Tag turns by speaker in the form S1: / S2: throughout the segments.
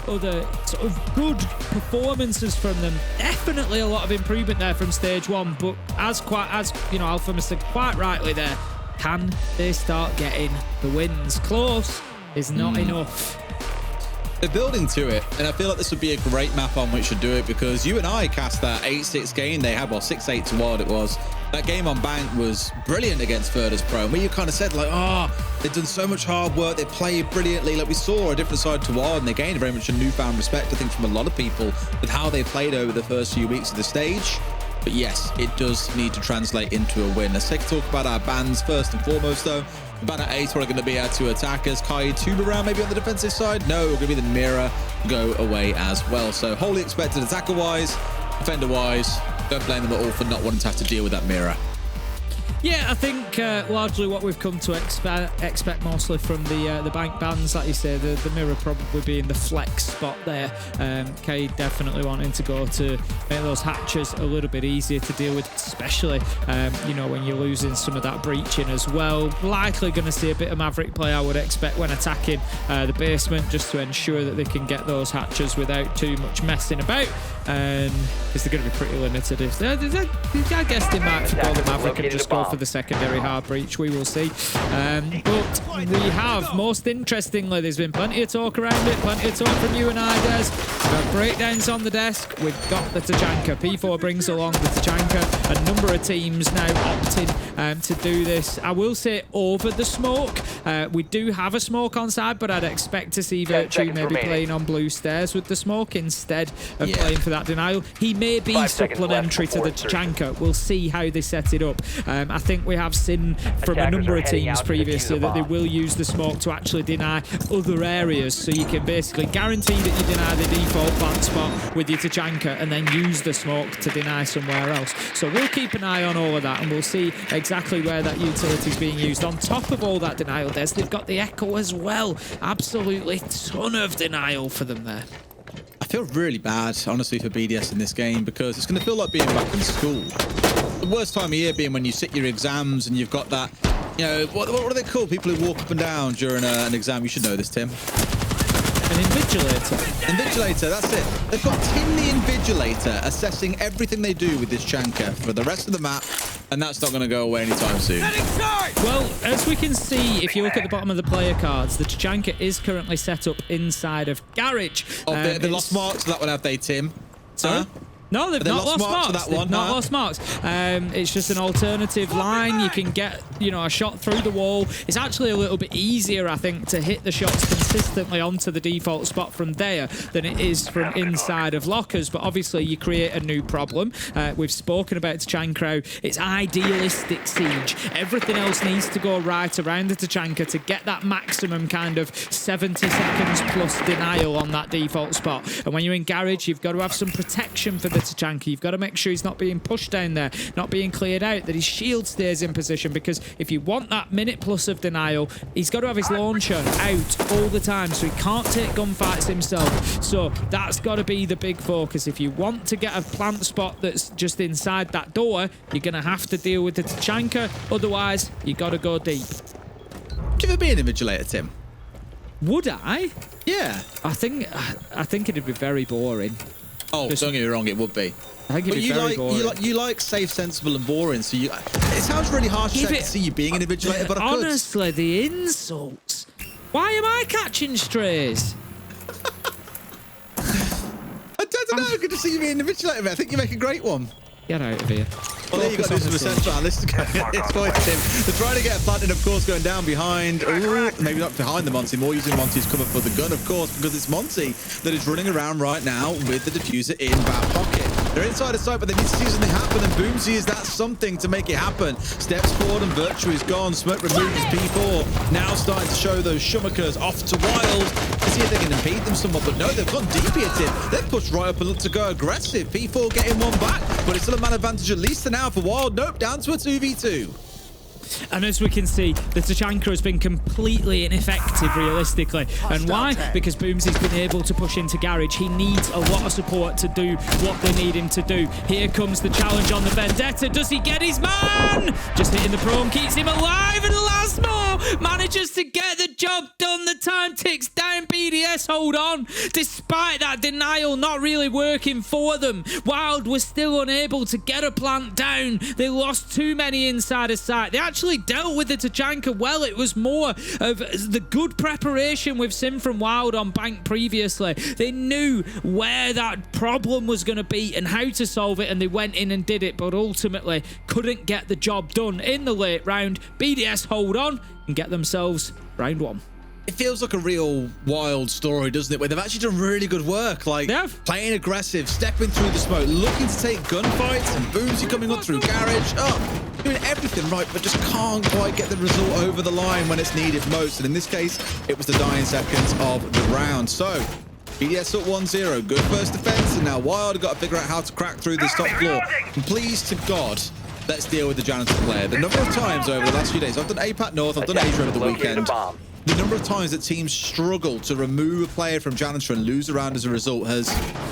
S1: other sort of good performances from them. Definitely a lot of improvement there from stage 1, but as you know, Alpha Mr. quite rightly there, can they start getting the wins? Close is not enough.
S2: They're building to it, and I feel like this would be a great map on which to do it, because you and I cast that 8-6 game they had, well, 6-8 to WYLDE it was. That game on Bank was brilliant against Virtus Pro, and we kind of said, like, they've done so much hard work, they played brilliantly. Like, we saw a different side to WYLDE, and they gained very much a newfound respect, I think, from a lot of people with how they played over the first few weeks of the stage. But yes, it does need to translate into a win. Let's take a talk about our bans first and foremost, though. Ban at 8, we're going to be our 2 attackers. Kai, 2 around maybe on the defensive side. No, we're going to be the Mirror go away as well. So wholly expected attacker-wise, defender-wise. Don't blame them at all for not wanting to have to deal with that Mirror.
S1: Yeah, I think largely what we've come to expect mostly from the Bank bans, like you say, the Mirror probably being the flex spot there. Cade definitely wanting to go to make those hatches a little bit easier to deal with, especially you know, when you're losing some of that breaching as well. Likely going to see a bit of Maverick play, I would expect, when attacking the basement, just to ensure that they can get those hatches without too much messing about, because they're going to be pretty limited. If I guess they might go the Maverick and just go for the secondary hard breach. We will see. But we have, most interestingly, there's been plenty of talk around it, plenty of talk from you and I, Des. We've got breakdowns on the desk. We've got the Tachanka. P4 brings along the Tachanka. A number of teams now opting to do this. I will say over the smoke. We do have a smoke on side, but I'd expect to see Virtue maybe playing on blue stairs with the smoke instead of playing for that denial. He may be supplementary to the Tachanka. We'll see how they set it up. I think we have seen from a number of teams previously that they will use the smoke to actually deny other areas, so you can basically guarantee that you deny the default plant spot with your Tachanka and then use the smoke to deny somewhere else. So we'll keep an eye on all of that, and we'll see exactly where that utility is being used. On top of all that denial, they've got the Echo as well. Absolutely ton of denial for them there.
S2: I feel really bad, honestly, for BDS in this game, because it's going to feel like being back in school. The worst time of year being when you sit your exams and you've got that, you know, what are they called? People who walk up and down during an exam. You should know this, Tim.
S1: An invigilator.
S2: Invigilator, that's it. They've got Tim the Invigilator assessing everything they do with this Tachanka for the rest of the map, and that's not going to go away anytime soon.
S1: Well, as we can see, if you look at the bottom of the player cards, the Tachanka is currently set up inside of Garage.
S2: Oh, they lost marks for that one, have they, Tim?
S1: Sorry? No, they've not lost marks. They've not lost marks. It's just an alternative line. You can get, you know, a shot through the wall. It's actually a little bit easier, I think, to hit the shots consistently onto the default spot from there than it is from inside of lockers. But obviously, you create a new problem. We've spoken about Tachanka. It's idealistic siege. Everything else needs to go right around the Tachanka to get that maximum kind of 70 seconds plus denial on that default spot. And when you're in Garage, you've got to have some protection for the Tachanka. You've got to make sure he's not being pushed down there, not being cleared out, that his shield stays in position, because if you want that minute plus of denial, he's got to have his launcher out all the time, so he can't take gunfights himself. So that's got to be the big focus. If you want to get a plant spot that's just inside that door, you're going to have to deal with the Tachanka. Otherwise, you got to go deep.
S2: Would you ever be an Invigilator, Tim?
S1: Would I?
S2: Yeah.
S1: I think it'd be very boring.
S2: Oh, don't get me wrong, it would be.
S1: I think it'd be very boring.
S2: You like safe, sensible, and boring. So it sounds really harsh to see you being an Invigilator, but I could.
S1: Honestly, the insults. Why am I catching strays?
S2: I don't know. Good to see you being an Invigilator, man. I think you make a great one.
S1: Get out of here.
S2: Well, there you got this from a central. This is going Tim. They're trying to get a planted, of course, going down behind. Ooh, maybe not behind the Monty, more using Monty's cover for the gun, of course, because it's Monty that is running around right now with the diffuser in back pocket. They're inside the site, but they need to see something happen, and Boomsy is that something to make it happen. Steps forward, and Virtue is gone. Smoke removed as P4. Now starting to show those Shumakers off to WYLDE to see if they can impede them somewhat, but no, they've gone deep here, Tim. They've pushed right up and looked to go aggressive. P4 getting one back, but it's still a man advantage at least for now for WYLDE. Nope, down to a 2v2.
S1: And as we can see, the Tachanka has been completely ineffective, realistically. And why? Because Boomsy's been able to push into Garage. He needs a lot of support to do what they need him to do. Here comes the challenge on the Vendetta. Does he get his man? Just hitting the prone keeps him alive in the last moment. P4 manages to get the job done. The time ticks down. BDS hold on. Despite that denial not really working for them, Wild was still unable to get a plant down. They lost too many inside of sight. They actually dealt with the Tachanka well. It was more of the good preparation we've seen from Wild on Bank previously. They knew where that problem was going to be and how to solve it, and they went in and did it, but ultimately couldn't get the job done in the late round. BDS hold on and get themselves round one.
S2: It feels like a real Wild story, doesn't it? Where they've actually done really good work, like playing aggressive, stepping through the smoke, looking to take gunfights, and Boomsy coming on through garage, doing everything right, but just can't quite get the result over the line when it's needed most. And in this case, it was the dying seconds of the round. So BDS up 1-0, good first defense, and now Wild have got to figure out how to crack through this top floor. And please to God, let's deal with the janitor player. The number of times over the last few days, I've done APAC North, I've done Asia over the weekend. The number of times that teams struggle to remove a player from Janitor and lose a round as a result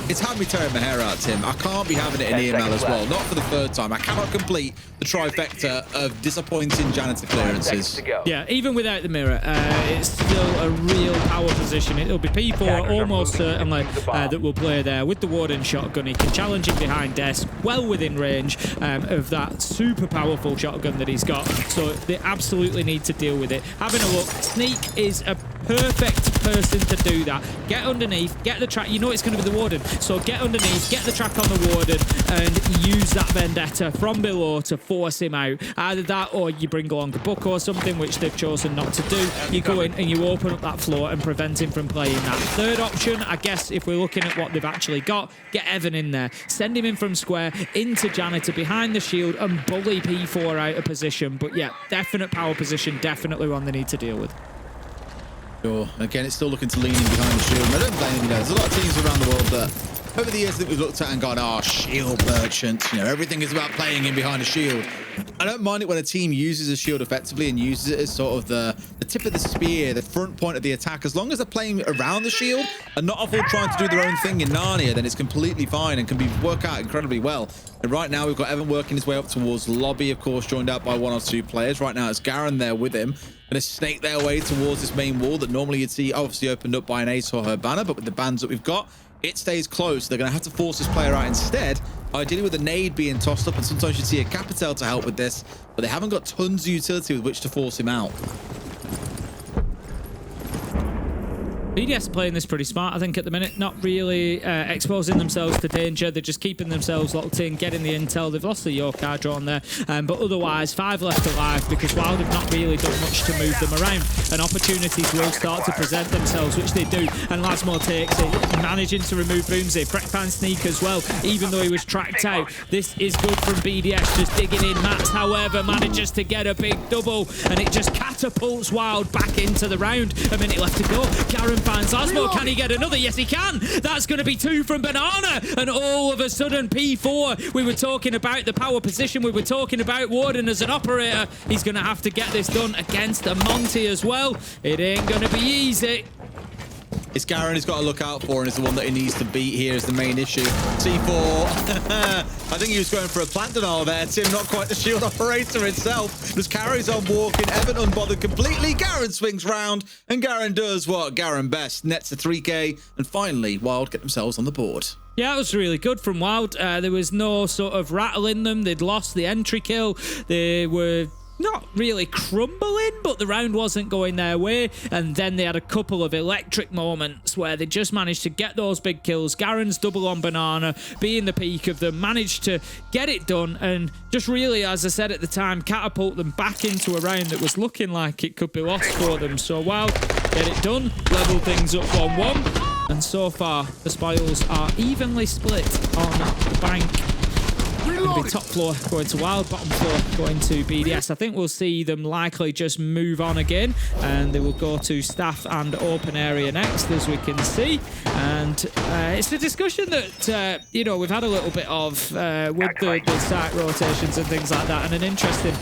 S2: it's had me tearing my hair out, Tim. I can't be having it in EML as well, not for the third time. I cannot complete the trifecta of disappointing Janitor clearances.
S1: Yeah, even without the mirror, it's still a real power position. It'll be P4 almost certainly that will play there with the Warden shotgun. He can challenge him behind desk, well within range of that super powerful shotgun that he's got. So they absolutely need to deal with it. Having a look, Sneak is a perfect person to do that. Get underneath, get the track. You know it's going to be the Warden, so get underneath, get the track on the Warden, and use that vendetta from below to force him out. Either that, or you bring along a book or something, which they've chosen not to do. You go in and you open up that floor and prevent him from playing that. Third option, I guess, if we're looking at what they've actually got, get Evan in there, send him in from square into Janitor behind the shield, and bully P4 out of position. But yeah, definite power position, definitely one they need to deal with.
S2: Sure. Again, it's still looking to lean in behind the shield. And I don't blame you. There's a lot of teams around the world that over the years that we've looked at and gone, oh, shield merchants. You know, everything is about playing in behind a shield. I don't mind it when a team uses a shield effectively and uses it as sort of the tip of the spear, the front point of the attack. As long as they're playing around the shield and not all trying to do their own thing in Narnia, then it's completely fine and can work out incredibly well. And right now, we've got Evan working his way up towards lobby, of course, joined out by one or two players. Right now, it's Garen there with him. Going to snake their way towards this main wall that normally you'd see obviously opened up by an Ace or her banner, but with the bans that we've got, it stays close. They're going to have to force this player out instead, ideally with a nade being tossed up, and sometimes you'd see a Capital to help with this, but they haven't got tons of utility with which to force him out.
S1: BDS playing this pretty smart, I think, at the minute. Not really exposing themselves to danger. They're just keeping themselves locked in, getting the intel. They've lost the York card drawn there. But otherwise, 5 left alive because Wild have not really done much to move them around. And opportunities will start to present themselves, which they do. And Lasmo takes it, managing to remove Boomsy. Prekpan Sneak as well, even though he was tracked out. This is good from BDS, just digging in. Mats, however, manages to get a big double. And it just catapults Wild back into the round. A minute left to go. Garen finds Lasmo. Can he get another? Yes, he can. That's going to be 2 from Banana. And all of a sudden, P4, we were talking about the power position. We were talking about Warden as an operator. He's going to have to get this done against a Monty as well. It ain't going to be easy.
S2: It's Garen he's got to look out for, and it's the one that he needs to beat here is the main issue. C4, I think he was going for a plant denial there, Tim, not quite the shield operator itself. Just carries on walking, Evan unbothered completely. Garen swings round, and Garen does what Garen best, nets a 3K, and finally, Wild get themselves on the board.
S1: Yeah, it was really good from Wild. There was no sort of rattle in them. They'd lost the entry kill. They were not really crumbling, but the round wasn't going their way. And then they had a couple of electric moments where they just managed to get those big kills. Garen's double on Banana being the peak of them, managed to get it done and just really, as I said at the time, catapult them back into a round that was looking like it could be lost for them. So Wild get it done, level things up 1-1. And so far, the spoils are evenly split on the bank. It'll be top floor going to Wild, bottom floor going to BDS. I think we'll see them likely just move on again, and they will go to staff and open area next, as we can see. And it's a discussion that, you know, we've had a little bit of with the site rotations and things like that. And an interesting,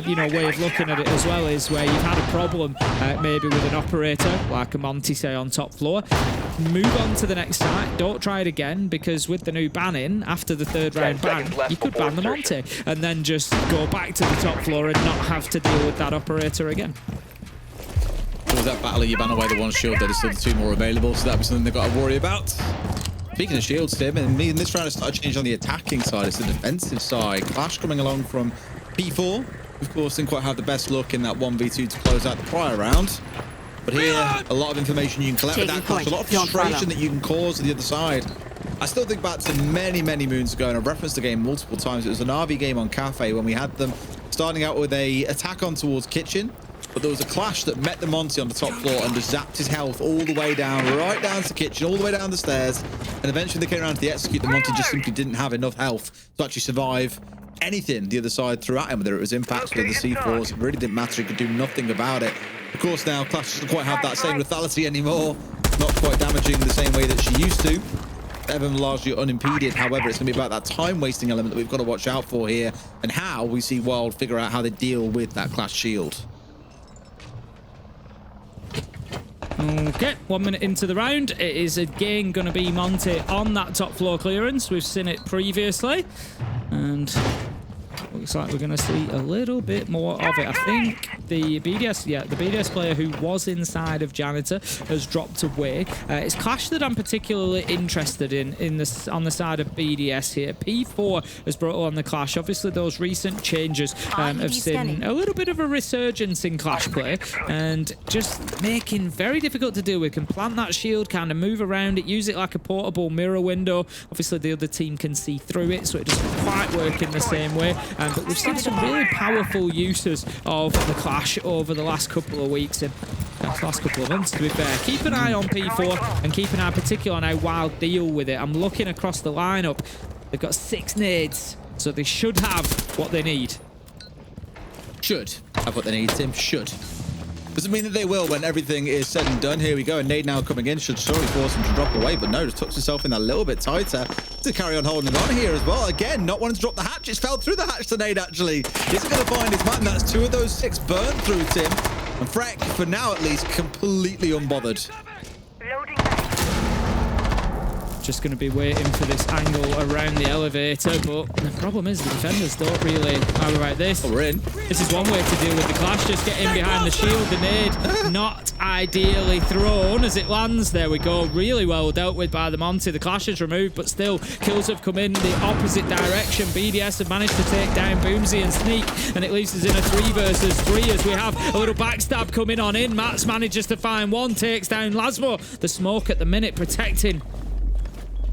S1: you know, way of looking at it as well is where you've had a problem maybe with an operator, like a Monty, say, on top floor. Move on to the next site. Don't try it again, because with the new ban in, after the third round ban, you could ban the Monty and then just go back to the top floor and not have to deal with that operator again.
S2: Is that battle of you ban away the one shield? There's still the two more available, so that'll be something they've got to worry about. Speaking of shields, Tim, and in this round, it started changing on the attacking side. It's the defensive side. Clash coming along from P4. Of course, didn't quite have the best look in that 1v2 to close out the prior round. But here, a lot of information you can collect with that Clash, a lot of frustration that you can cause to the other side. I still think back to many, many moons ago, and I've referenced the game multiple times. It was an RV game on Cafe when we had them starting out with a attack on towards Kitchen, but there was a Clash that met the Monty on the top floor and just zapped his health all the way down, right down to Kitchen, all the way down the stairs, and eventually they came around to the execute. The Monty just simply didn't have enough health to actually survive anything the other side threw at him, whether it was impacts with the C4s. It really didn't matter. He could do nothing about it. Of course, now Clash doesn't quite have that same lethality anymore, not quite damaging the same way that she used to. Evan largely unimpeded. However, it's going to be about that time wasting element that we've got to watch out for here, and how we see WYLDE figure out how they deal with that Clash shield.
S1: Okay, 1 minute into the round. It is again going to be Monty on that top floor clearance. We've seen it previously, and looks like we're going to see a little bit more of it. I think the BDS player who was inside of Janitor has dropped away. It's Clash that I'm particularly interested in this on the side of BDS here. P4 has brought on the Clash. Obviously, those recent changes have seen a little bit of a resurgence in Clash play, and just making very difficult to deal with. Can plant that shield, kind of move around it, use it like a portable mirror window. Obviously, the other team can see through it, so it doesn't quite work in the same way. But we've seen some really powerful uses of the Clash over the last couple of weeks and last couple of months, to be fair. Keep an eye on P4 and keep an eye particularly on how WYLDE deal with it. I'm looking across the lineup. They've got 6 nades, so they should have what they need.
S2: Should have what they need, Tim. Should. Doesn't mean that they will when everything is said and done. Here we go. And nade now coming in. Should surely force him to drop away, but no, just tucks himself in a little bit tighter to carry on holding on here as well. Again, not wanting to drop the hatch. It's fell through the hatch to nade, actually. Isn't going to find his man. That's 2 of those 6 burned through, Tim. And Freck, for now at least, completely unbothered.
S1: Just going to be waiting for this angle around the elevator, but the problem is the defenders don't really right this.
S2: Oh, we're in.
S1: This is one way to deal with the Clash. Just get in behind the shield. The nade not ideally thrown as it lands. There we go. Really well dealt with by the Monty. The Clash is removed, but still kills have come in the opposite direction. BDS have managed to take down Boomsy and Sneak, and it leaves us in a 3 versus 3 as we have a little backstab coming on in. Mats manages to find one, takes down Lasmo. The smoke at the minute protecting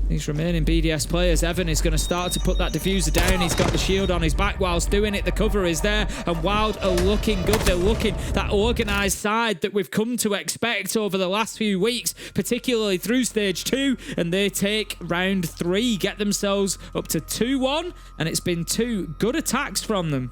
S1: these remaining BDS players. Evan is going to start to put that diffuser down. He's got the shield on his back whilst doing it. The cover is there, and WYLDE are looking good. They're looking that organised side that we've come to expect over the last few weeks, particularly through stage 2, and they take round 3, get themselves up to 2-1, and it's been 2 good attacks from them.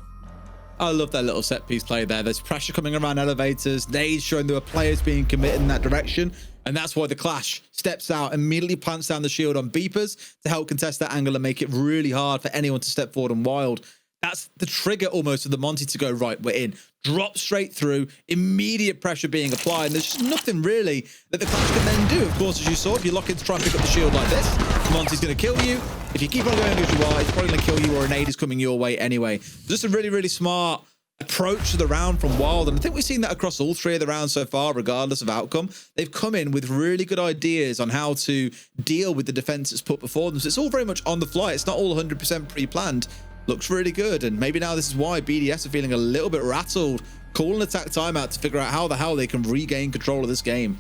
S2: I love that little set piece play there. There's pressure coming around elevators. Nades showing there were players being committed in that direction. And that's why the Clash steps out, immediately plants down the shield on beepers to help contest that angle and make it really hard for anyone to step forward on WYLDE. That's the trigger almost of the Monty to go, right, we're in. Drop straight through, immediate pressure being applied. And there's just nothing really that the Clash can then do. Of course, as you saw, if you lock in to try and pick up the shield like this, the Monty's going to kill you. If you keep on going as you are, it's probably going to kill you, or a nade is coming your way anyway. Just a really, really smart approach to the round from WYLDE, and I think we've seen that across all 3 of the rounds so far, regardless of outcome. They've come in with really good ideas on how to deal with the defense that's put before them. So it's all very much on the fly. It's not all 100% pre-planned. Looks really good, and maybe now this is why BDS are feeling a little bit rattled. Call an attack timeout to figure out how the hell they can regain control of this game.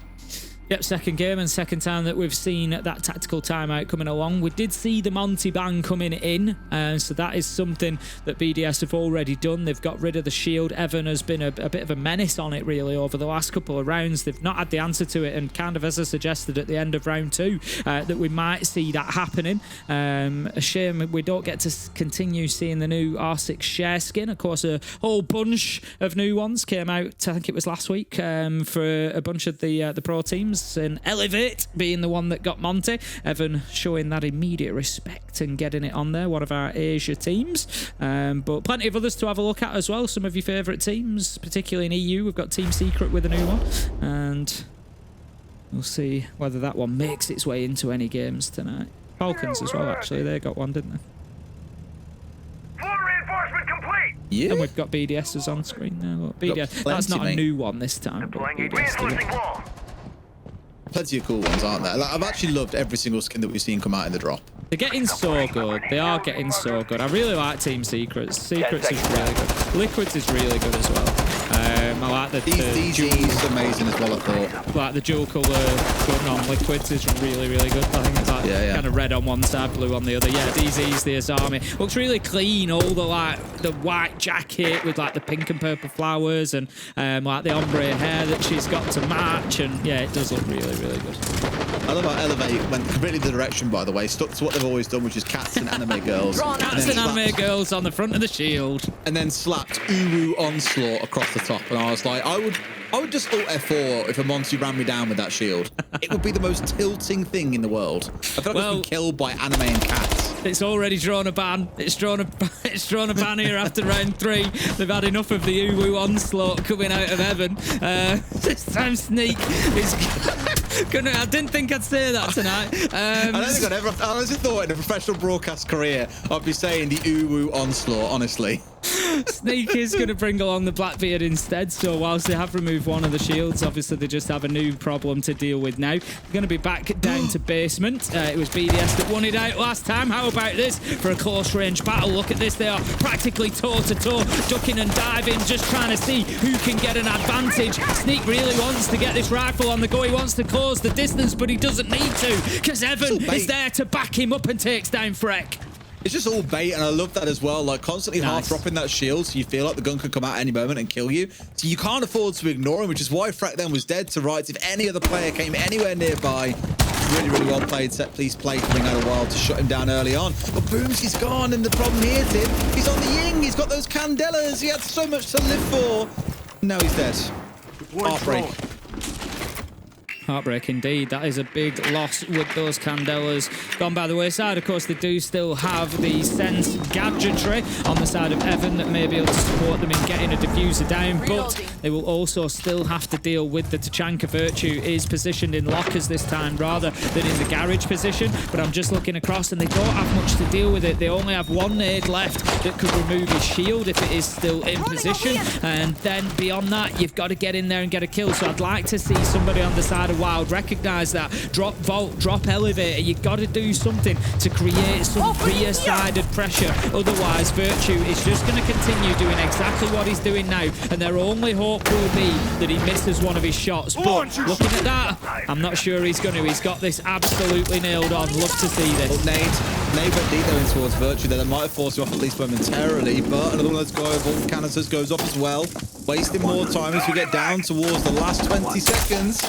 S1: Yep, second game and second time that we've seen that tactical timeout coming along. We did see the Monty ban coming in, so that is something that BDS have already done. They've got rid of the shield. Evan has been a bit of a menace on it, really, over the last couple of rounds. They've not had the answer to it, and kind of, as I suggested at the end of round 2, that we might see that happening. A shame we don't get to continue seeing the new R6 share skin. Of course, a whole bunch of new ones came out, I think it was last week, for a bunch of the pro teams. And Elevate being the one that got Monty. Evan showing that immediate respect and getting it on there, one of our Asia teams. But plenty of others to have a look at as well. Some of your favourite teams, particularly in EU. We've got Team Secret with a new one. And we'll see whether that one makes its way into any games tonight. Falcons as well, actually. They got one, didn't they?
S3: Floor reinforcement complete!
S2: Yeah.
S1: And we've got BDSs on screen now. Look, BDS. That's not a new one this time. But BDS
S2: plenty of cool ones, aren't there? Like, I've actually loved every single skin that we've seen come out in the drop.
S1: They're getting so good. They are getting so good. I really like Team Secrets. Secrets is really good. Liquids is really good as well. I like the
S2: DZ's amazing as well, I thought.
S1: Like the dual colour gun on Liquids is really, really good. I think it's like kind of red on one side, blue on the other. Yeah, DZ's the Asami. Looks really clean. All the the white jacket with like the pink and purple flowers and like the ombre hair that she's got to match. And yeah, it does look really, really good.
S2: I love how Elevate went completely the direction, by the way, stuck to what they've always done, which is cats and anime girls.
S1: Cats and anime girls on the front of the shield.
S2: And then slapped Uwu Onslaught across the top. And I was like, I would just ult F4 if a monster ran me down with that shield. It would be the most tilting thing in the world. I feel like I've been killed by anime and cats.
S1: It's already drawn a ban. It's drawn a ban here after round 3. They've had enough of the Uwu Onslaught coming out of heaven. This time Sneak is gonna. I didn't think I'd say that tonight.
S2: I don't think I'd ever. I honestly thought in a professional broadcast career I'd be saying the Uwu Onslaught. Honestly.
S1: Sneak is going to bring along the Blackbeard instead, so whilst they have removed one of the shields, obviously they just have a new problem to deal with now. They're going to be back down to basement. It was BDS that won it out last time. How about this for a close range battle? Look at this, they are practically toe-to-toe, ducking and diving, just trying to see who can get an advantage. Sneak really wants to get this rifle on the go. He wants to close the distance, but he doesn't need to, because Evan is there to back him up and takes down Freck.
S2: It's just all bait, and I love that as well. Like, constantly half dropping that shield, so you feel like the gun could come out any moment and kill you. So you can't afford to ignore him, which is why Freck then was dead to rights. If any other player came anywhere nearby, really, really well played set piece play coming out of WYLDE to shut him down early on. But Boomsy's gone, and the problem here, Tim, he's on the Ying. He's got those Candelas. He had so much to live for. Now he's dead. Heartbreak.
S1: Heartbreak indeed. That is a big loss with those Candelas gone by the wayside. Of course, they do still have the Sense gadgetry on the side of Evan that may be able to support them in getting a diffuser down, but they will also still have to deal with the Tachanka. Virtue is positioned in lockers this time rather than in the garage position, but I'm just looking across and they don't have much to deal with it. They only have one nade left that could remove his shield if it is still in position, and then beyond that, you've got to get in there and get a kill. So I'd like to see somebody on the side of WYLDE recognize that. Drop Vault, drop Elevator. You've got to do something to create some rear-sided pressure. Otherwise, Virtue is just going to continue doing exactly what he's doing now, and their only hope will be that he misses one of his shots. But looking at that, I'm not sure he's going to. He's got this absolutely nailed on. Love to see this.
S2: Well, Nate went deep there in towards Virtue there. That might have forced you off at least momentarily, but another one of those Vault canisters goes off as well, wasting more time as we get down towards the last 20 seconds.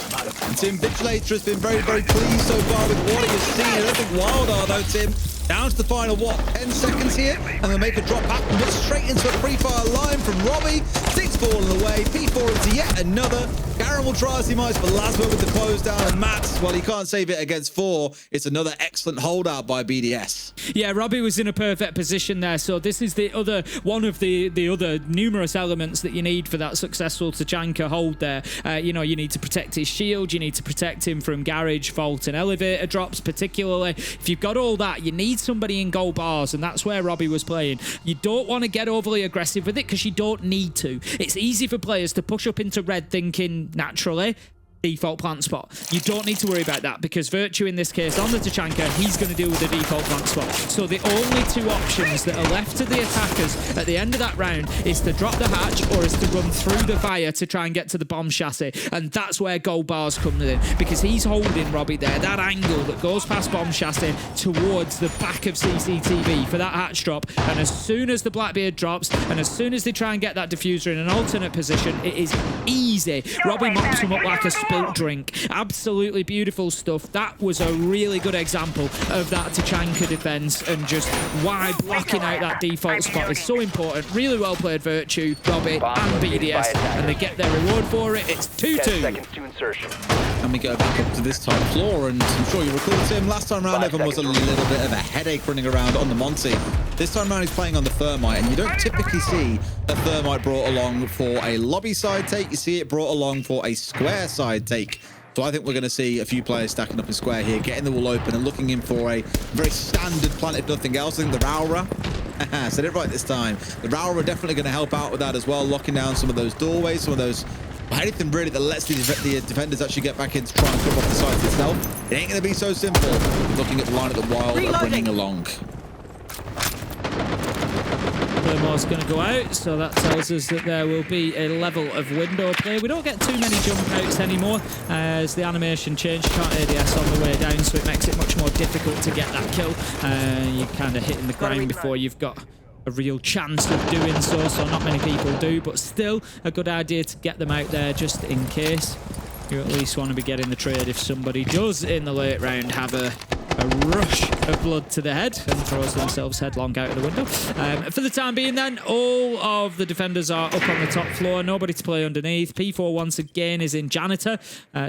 S2: And Tim Vigilator has been very, very pleased so far with what he has seen. I don't think WYLDE are though, Tim. Down to the final, 10 seconds here, and they'll make a drop back and look straight into a free-fire line from Robbie. 6 falling away, P4 into yet another. Garen will try as he might, but Lasmo with the close down, and Matt, well, he can't save it against 4. It's another excellent holdout by BDS.
S1: Yeah, Robbie was in a perfect position there, so this is the other one of the other numerous elements that you need for that successful Tachanka hold there. You know, you need to protect his shield, you need to protect him from garage, vault, and elevator drops particularly. If you've got all that, you need somebody in gold bars, and that's where Robbie was playing. You don't want to get overly aggressive with it because you don't need to. It's easy for players to push up into red thinking naturally default plant spot. You don't need to worry about that because Virtue in this case on the Tachanka, he's going to deal with the default plant spot. So the only 2 options that are left to the attackers at the end of that round is to drop the hatch or is to run through the fire to try and get to the bomb chassis, and that's where gold bars come in because he's holding Robbie there, that angle that goes past bomb chassis towards the back of CCTV for that hatch drop, and as soon as the Blackbeard drops and as soon as they try and get that diffuser in an alternate position, it is easy. Robbie mops him up like a spilt drink. Absolutely beautiful stuff. That was a really good example of that Tachanka defense, and just why blocking out that default spot is so important. Really well played Virtue, Robbie, and BDS, and they get their reward for it. It's 2-2.
S2: And we go back up to this top floor, and I'm sure you recall, Tim, last time round Evan was a little bit of a headache running around on the Monty. This time round he's playing on the Thermite, and you don't typically see a Thermite brought along for a lobby side take. You see it brought along for a square side take. So I think we're going to see a few players stacking up in square here, getting the wall open and looking in for a very standard plant, if nothing else. I think the Raura Said it right this time. The Rowler are definitely going to help out with that as well, locking down some of those doorways, some of those, anything really that lets the defenders actually get back in to try and cover off the site itself. It ain't going to be so simple. Looking at the line that the Wild are bringing along.
S1: Claymor's going to go out, so that tells us that there will be a level of window play. We don't get too many jump outs anymore as the animation changed. You can't ADS on the way down, so it makes it much more difficult to get that kill. You're kind of hitting the ground before you've got a real chance of doing so, so not many people do, but still a good idea to get them out there just in case. You at least want to be getting the trade if somebody does in the late round have a rush of blood to the head and throws themselves headlong out of the window. For the time being then, all of the defenders are up on the top floor, nobody to play underneath. P4 once again is in Janitor,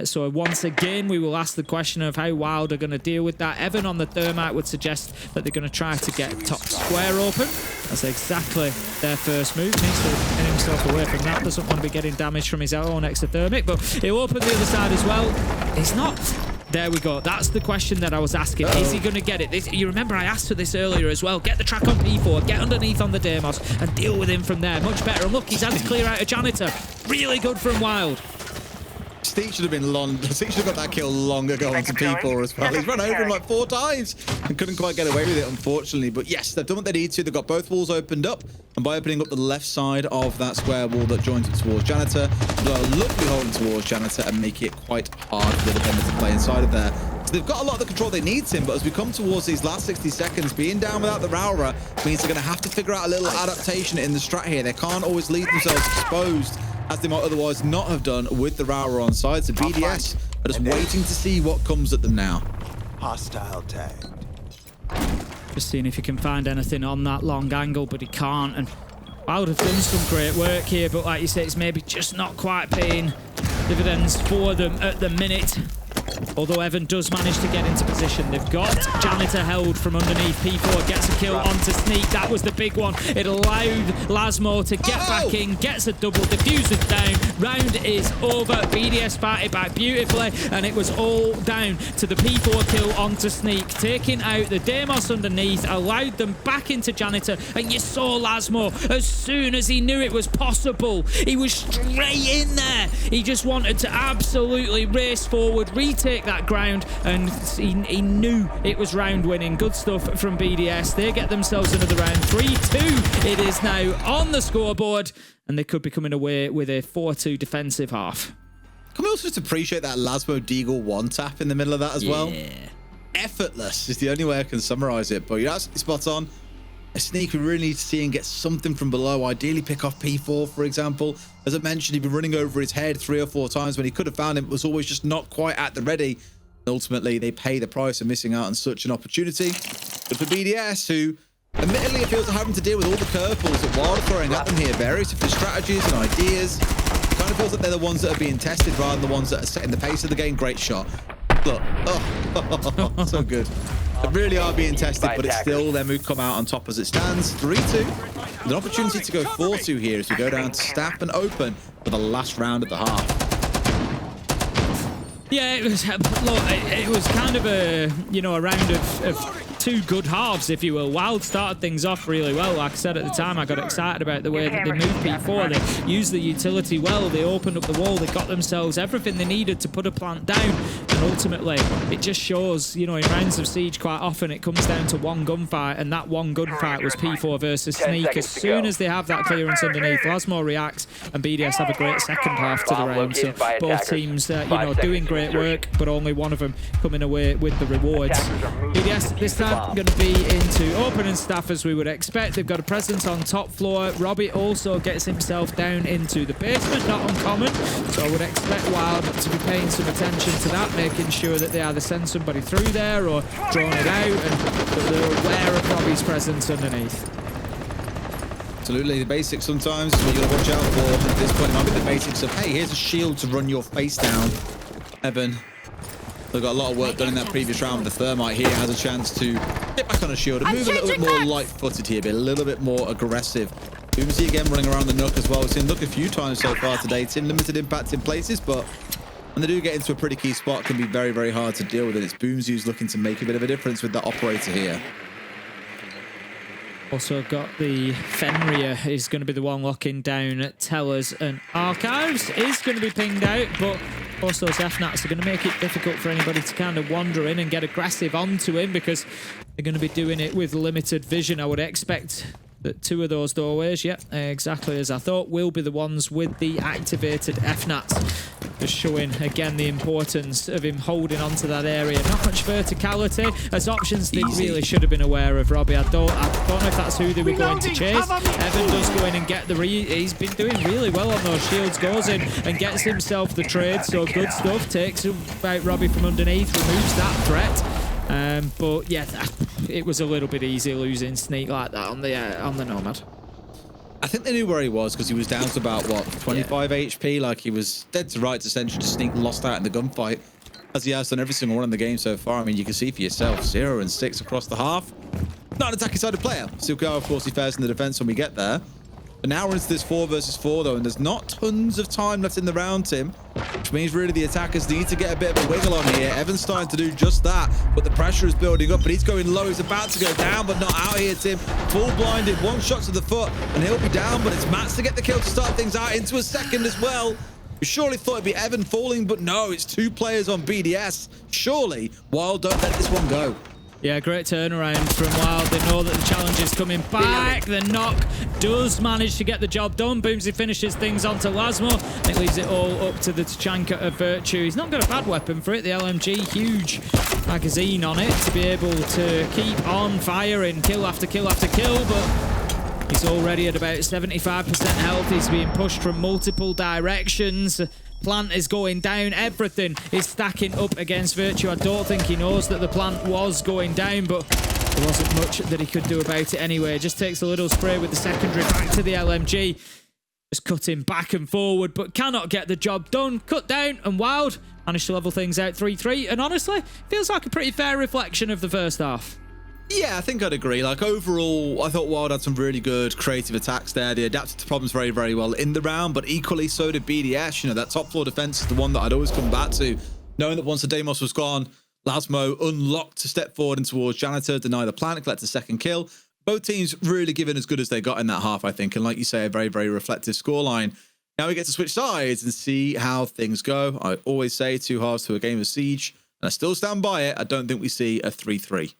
S1: so once again we will ask the question of how Wild are going to deal with that. Evan on the Thermite would suggest that they're going to try to get top square open. That's exactly their first move. Needs to get himself away from that. Doesn't want to be getting damage from his own exothermic, but he'll open the other side as well. He's not. There we go. That's the question that I was asking. Is he going to get it? You remember I asked for this earlier as well. Get the track on P4, get underneath on the Deimos, and deal with him from there. Much better. And look, he's had to clear out a Janitor. Really good from Wild.
S2: Steve should have been long. Steve should have got that kill long ago onto P4 as well. He's run over him like 4 times and couldn't quite get away with it, unfortunately. But yes, they've done what they need to. They've got both walls opened up, and by opening up the left side of that square wall that joins it towards Janitor, they'll look holding towards Janitor and make it quite hard for the defender to play inside of there. So they've got a lot of the control they need, Tim, but as we come towards these last 60 seconds, being down without the Rowra means they're going to have to figure out a little adaptation in the strat here. They can't always leave themselves exposed as they might otherwise not have done with the Rowra on side. So BDS are just waiting to see what comes at them now.
S3: Hostile tagged.
S1: Just seeing if he can find anything on that long angle, but he can't. And Wild have done some great work here, but like you say, it's maybe just not quite paying dividends for them at the minute. Although Evan does manage to get into position. They've got Janitor held from underneath. P4 gets a kill onto Sneak. That was the big one. It allowed Lasmo to get back in, gets a double, diffuses down. Round is over. BDS fight it back beautifully, and it was all down to the P4 kill onto Sneak, taking out the Deimos underneath, allowed them back into Janitor, and you saw Lasmo as soon as he knew it was possible. He was straight in there. He just wanted to absolutely race forward, retake that ground, and he knew it was round winning. Good stuff from BDS. They get themselves another round. 3-2 it is now on the scoreboard, and they could be coming away with a 4-2 defensive half.
S2: Can we also just appreciate that Lasmo Deagle one tap in the middle of that as well? Effortless is the only way I can summarize it, but you're absolutely spot on. A Sneak we really need to see and get something from below, ideally pick off P4, for example. As I mentioned, he'd been running over his head 3 or 4 times when he could have found him, but was always just not quite at the ready. And ultimately, they pay the price of missing out on such an opportunity. But for BDS, who admittedly feels like having to deal with all the curveballs that Wild are throwing at them here, various different strategies and ideas, it kind of feels like they're the ones that are being tested rather than the ones that are setting the pace of the game. Great shot. Look, oh, so good. They really are being tested, but it's still them who come out on top as it stands. 3-2. An opportunity to go 4-2 here as we go down to staff and open for the last round of the half.
S1: Yeah, it was. Look, it was kind of a round of 2 good halves, if you will. Wild started things off really well. Like I said at the time, I got excited about the way that they moved P4. They used the utility well. They opened up the wall. They got themselves everything they needed to put a plant down. And ultimately, it just shows, in rounds of siege, quite often it comes down to one gunfight, and that one gunfight was P4 versus Sneak. As soon as they have that clearance underneath, Lasmo reacts, and BDS have a great second half to the round. So both teams, doing great work, but only one of them coming away with the rewards. BDS this time going to be into opening staff as we would expect. They've got a presence on top floor. Robbie also gets himself down into the basement, not uncommon. So I would expect Wild to be paying some attention to that, making sure that they either send somebody through there or drawn it out, and that they're aware of Robbie's presence underneath.
S2: Absolutely, the basics sometimes is what you got to watch out for. At this point, it might be the basics of, hey, here's a shield to run your face down. Evan, they've got a lot of work done in that previous round. The Thermite here has a chance to get back on a shield and move a little bit more light-footed here, be a little bit more aggressive. Boomsy again running around the Nook as well. We've seen Nook a few times so far today. Tim, limited impact in places, but when they do get into a pretty key spot, it can be very, very hard to deal with it. It's Boomsy who's looking to make a bit of a difference with that operator here.
S1: Also got the Fenrir is going to be the one locking down Tellers, and Archives is going to be pinged out, but also those FNATs are going to make it difficult for anybody to kind of wander in and get aggressive onto him because they're going to be doing it with limited vision. I would expect that 2 of those doorways, yeah, exactly as I thought, will be the ones with the activated FNATs. Just showing again the importance of him holding onto that area. Not much verticality as options they really should have been aware of, Robbie. I don't know if that's who they were going to chase. Evan does go in and get the he's been doing really well on those shields, goes in and gets himself the trade, so good stuff. Takes out Robbie from underneath, removes that threat. But yeah, it was a little bit easy losing Sneak like that on the Nomad.
S2: I think they knew where he was because he was down to about, what, 25 HP? Like, he was dead to rights, essentially, to Sneak lost out in the gunfight, as he has done every single one in the game so far. I mean, you can see for yourself, 0 and 6 across the half. Not an attacking-sided player. Silko, of course, he fares in the defense when we get there. But now we're into this 4 versus 4, though, and there's not tons of time left in the round, Tim, which means really the attackers need to get a bit of a wiggle on here. Evan's starting to do just that, but the pressure is building up, and he's going low. He's about to go down, but not out here, Tim. Full blinded, 1 shot to the foot, and he'll be down, but it's Mats to get the kill to start things out into a second as well. We surely thought it'd be Evan falling, but no, it's 2 players on BDS. Surely, WYLDE don't let this one go.
S1: Yeah, great turnaround from WYLDE. They know that the challenge is coming back. The knock does manage to get the job done. Boomsy finishes things onto Lasmo. It leaves it all up to the Tachanka of Virtue. He's not got a bad weapon for it. The LMG, huge magazine on it to be able to keep on firing kill after kill after kill, but he's already at about 75% health. He's being pushed from multiple directions. Plant is going down. Everything is stacking up against Virtue. I don't think he knows that the plant was going down, but there wasn't much that he could do about it anyway. Just takes a little spray with the secondary back to the LMG. Just cutting back and forward, but cannot get the job done. Cut down, and WYLDE managed to level things out 3-3. And honestly, feels like a pretty fair reflection of the first half.
S2: Yeah, I think I'd agree. Like, overall, I thought WYLDE had some really good creative attacks there. They adapted to problems very, very well in the round, but equally so did BDS. You know, that top floor defense is the one that I'd always come back to, knowing that once the Deimos was gone, Lasmo unlocked to step forward and towards Janitor, deny the plant, collect a second kill. Both teams really giving as good as they got in that half, I think. And like you say, a very, very reflective scoreline. Now we get to switch sides and see how things go. I always say 2 halves to a game of Siege, and I still stand by it. I don't think we see a 3-3.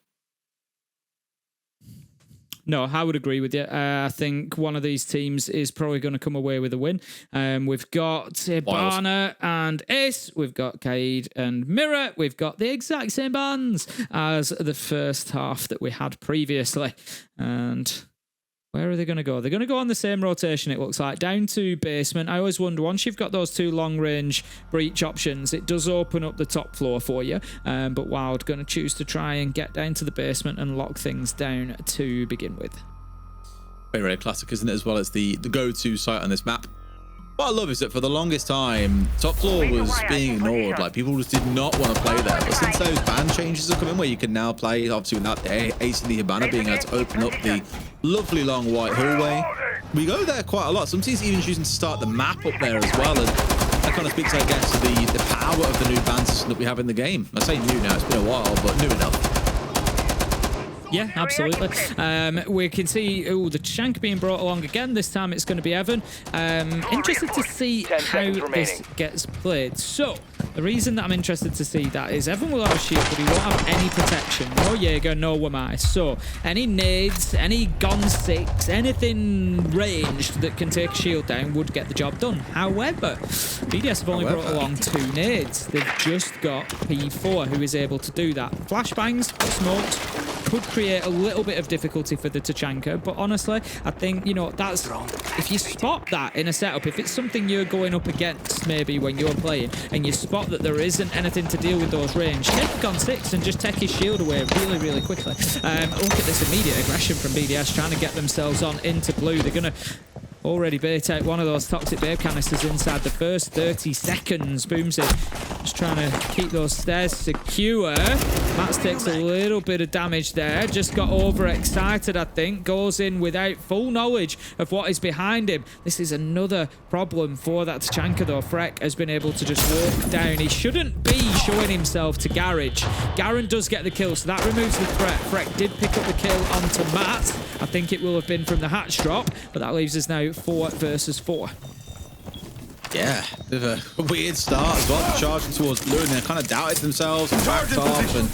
S1: No, I would agree with you. I think one of these teams is probably going to come away with a win. We've got Ibana and Ace. We've got Kaid and Mirror. We've got the exact same bands as the first half that we had previously. And where are they going to go? They're going to go on the same rotation, it looks like, down to basement. I always wonder, once you've got those 2 long-range breach options, it does open up the top floor for you. But WYLDE going to choose to try and get down to the basement and lock things down to begin with.
S2: Very, very classic, isn't it, as well as the go-to site on this map. What I love is that for the longest time, top floor was being ignored. Like, people just did not want to play there. But since those ban changes have come in, where you can now play, obviously without the Ace and the Hibana being able to open up the lovely long white hallway, we go there quite a lot. Some teams even choosing to start the map up there as well. And that kind of speaks, I guess, to the power of the new ban system that we have in the game. I say new now, it's been a while, but new enough.
S1: Yeah, absolutely. We can see the Shank being brought along again. This time it's going to be Evan. Interested to see how this gets played. So, the reason that I'm interested to see that is Evan will have a shield, but he won't have any protection. No Jaeger, no Wamai. So, any nades, any Gon 6, anything ranged that can take a shield down would get the job done. However, BDS have only brought along 2 nades. They've just got P4 who is able to do that. Flashbangs, smokes, could create a little bit of difficulty for the Tachanka, but honestly, I think, you know, that's, if you spot that in a setup, if it's something you're going up against maybe when you're playing, and you spot that there isn't anything to deal with those range, take Gon 6 and just take his shield away really, really quickly. Look at this immediate aggression from BDS, trying to get themselves on into blue. They're going to already bait out one of those toxic babe canisters inside the first 30 seconds. Boomsy Just trying to keep those stairs secure. Max takes a little bit of damage there. Just got overexcited, I think. Goes in without full knowledge of what is behind him. This is another problem for that Tachanka, though. Freck has been able to just walk down. He shouldn't be showing himself to Garage. Garen does get the kill, so that removes the threat. Freck did pick up the kill onto Matt. I think it will have been from the hatch drop, but that leaves us now 4 versus 4.
S2: Yeah, bit of a weird start as well. Charging towards blue, and they kind of doubted themselves and backed off and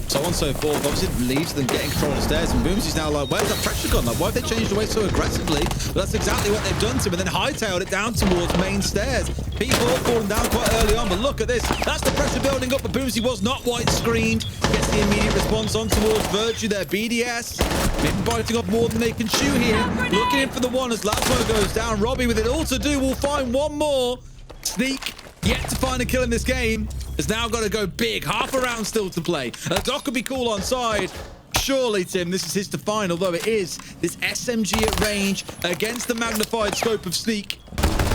S2: so on and so forth. Obviously, it leads to them getting control of the stairs, and Boomsy's now like, where's that pressure gone? Like, why have they changed away so aggressively? But that's exactly what they've done to him, and then hightailed it down towards main stairs. P4 falling down quite early on, but look at this. That's the pressure building up, but Boomsy was not white screened. Gets the immediate response on towards Virtue there. BDS, maybe biting off more than they can chew here. Looking in for the one as Lasmo goes down. Robbie with it all to do will find one more. Sneak, yet to find a kill in this game, has now got to go big. Half a round still to play. Doc could be cool on side. Surely, Tim, this is his to find, although it is this SMG at range against the magnified scope of Sneak.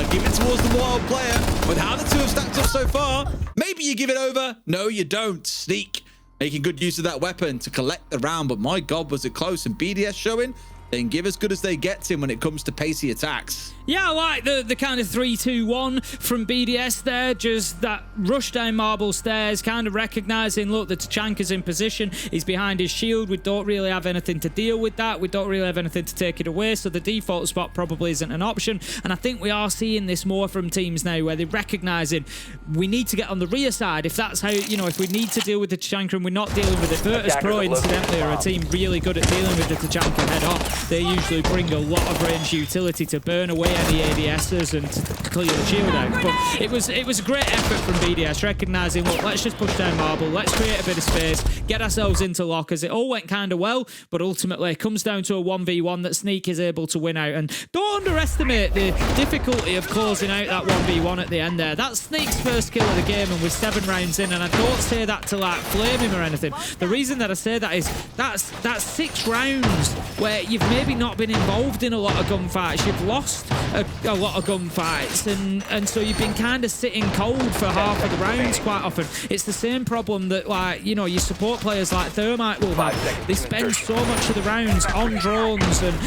S2: Give it towards the wild player. With how the two have stacked up so far, maybe you give it over. No, you don't. Sneak making good use of that weapon to collect the round, but my God, was it close. And BDS showing they can give as good as they get, Tim, when it comes to pacey attacks.
S1: Yeah, I like the kind of 3-2-1 from BDS there. Just that rush down marble stairs, kind of recognizing, look, the Tachanka's in position. He's behind his shield. We don't really have anything to deal with that. We don't really have anything to take it away. So the default spot probably isn't an option. And I think we are seeing this more from teams now where they're recognizing we need to get on the rear side. If that's how, you know, if we need to deal with the Tachanka and we're not dealing with it. Virtus Pro, incidentally, are a team really good at dealing with the Tachanka head on. They usually bring a lot of range utility to burn away any ADSs and to clear the shield out. But it was a great effort from BDS, recognizing, look, let's just push down marble, let's create a bit of space, get ourselves into lockers. It all went kind of well, but ultimately it comes down to a 1v1 that Sneak is able to win out. And don't underestimate the difficulty of closing out that 1v1 at the end there. That's Sneak's first kill of the game, and we're 7 rounds in, and I don't say that to like flame him or anything. The reason that I say that is that's 6 rounds where you've maybe not been involved in a lot of gunfights. You've lost a lot of gunfights, and so you've been kind of sitting cold for half of the rounds quite often. It's the same problem that, like, you know, your support players like Thermite will have. They spend so much of the rounds on drones and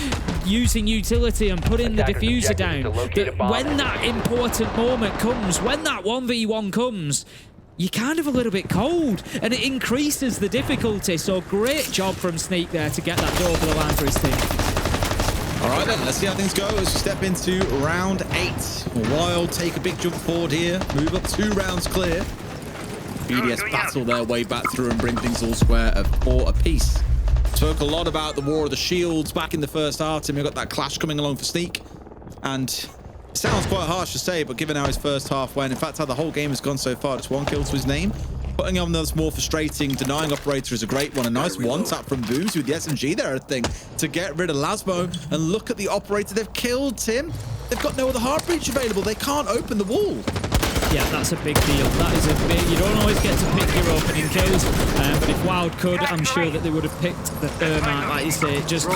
S1: using utility and putting the diffuser down that when that important moment comes, when that 1v1 comes, you're kind of a little bit cold, and it increases the difficulty. So great job from Sneak there to get that door over the line for his team.
S2: All right, then, let's see how things go as we step into round 8. WYLDE take a big jump forward here, move up 2 rounds clear. BDS battle their way back through and bring things all square at 4 apiece. Spoke a lot about the War of the Shields back in the first half, Tim. We've got that clash coming along for Sneak, and it sounds quite harsh to say, but given how his first half went, in fact, how the whole game has gone so far, just 1 kill to his name. Putting on those more frustrating denying operator is a great one. A nice one-tap from Booms with the SMG there, I think, to get rid of Lasmo. And look at the operator they've killed, Tim. They've got no other hard breach available. They can't open the wall.
S1: Yeah, that's a big deal. That is a big... You don't always get to pick your opening kills, but if WYLDE could, I'm sure that they would have picked the Thermite, like you say. It just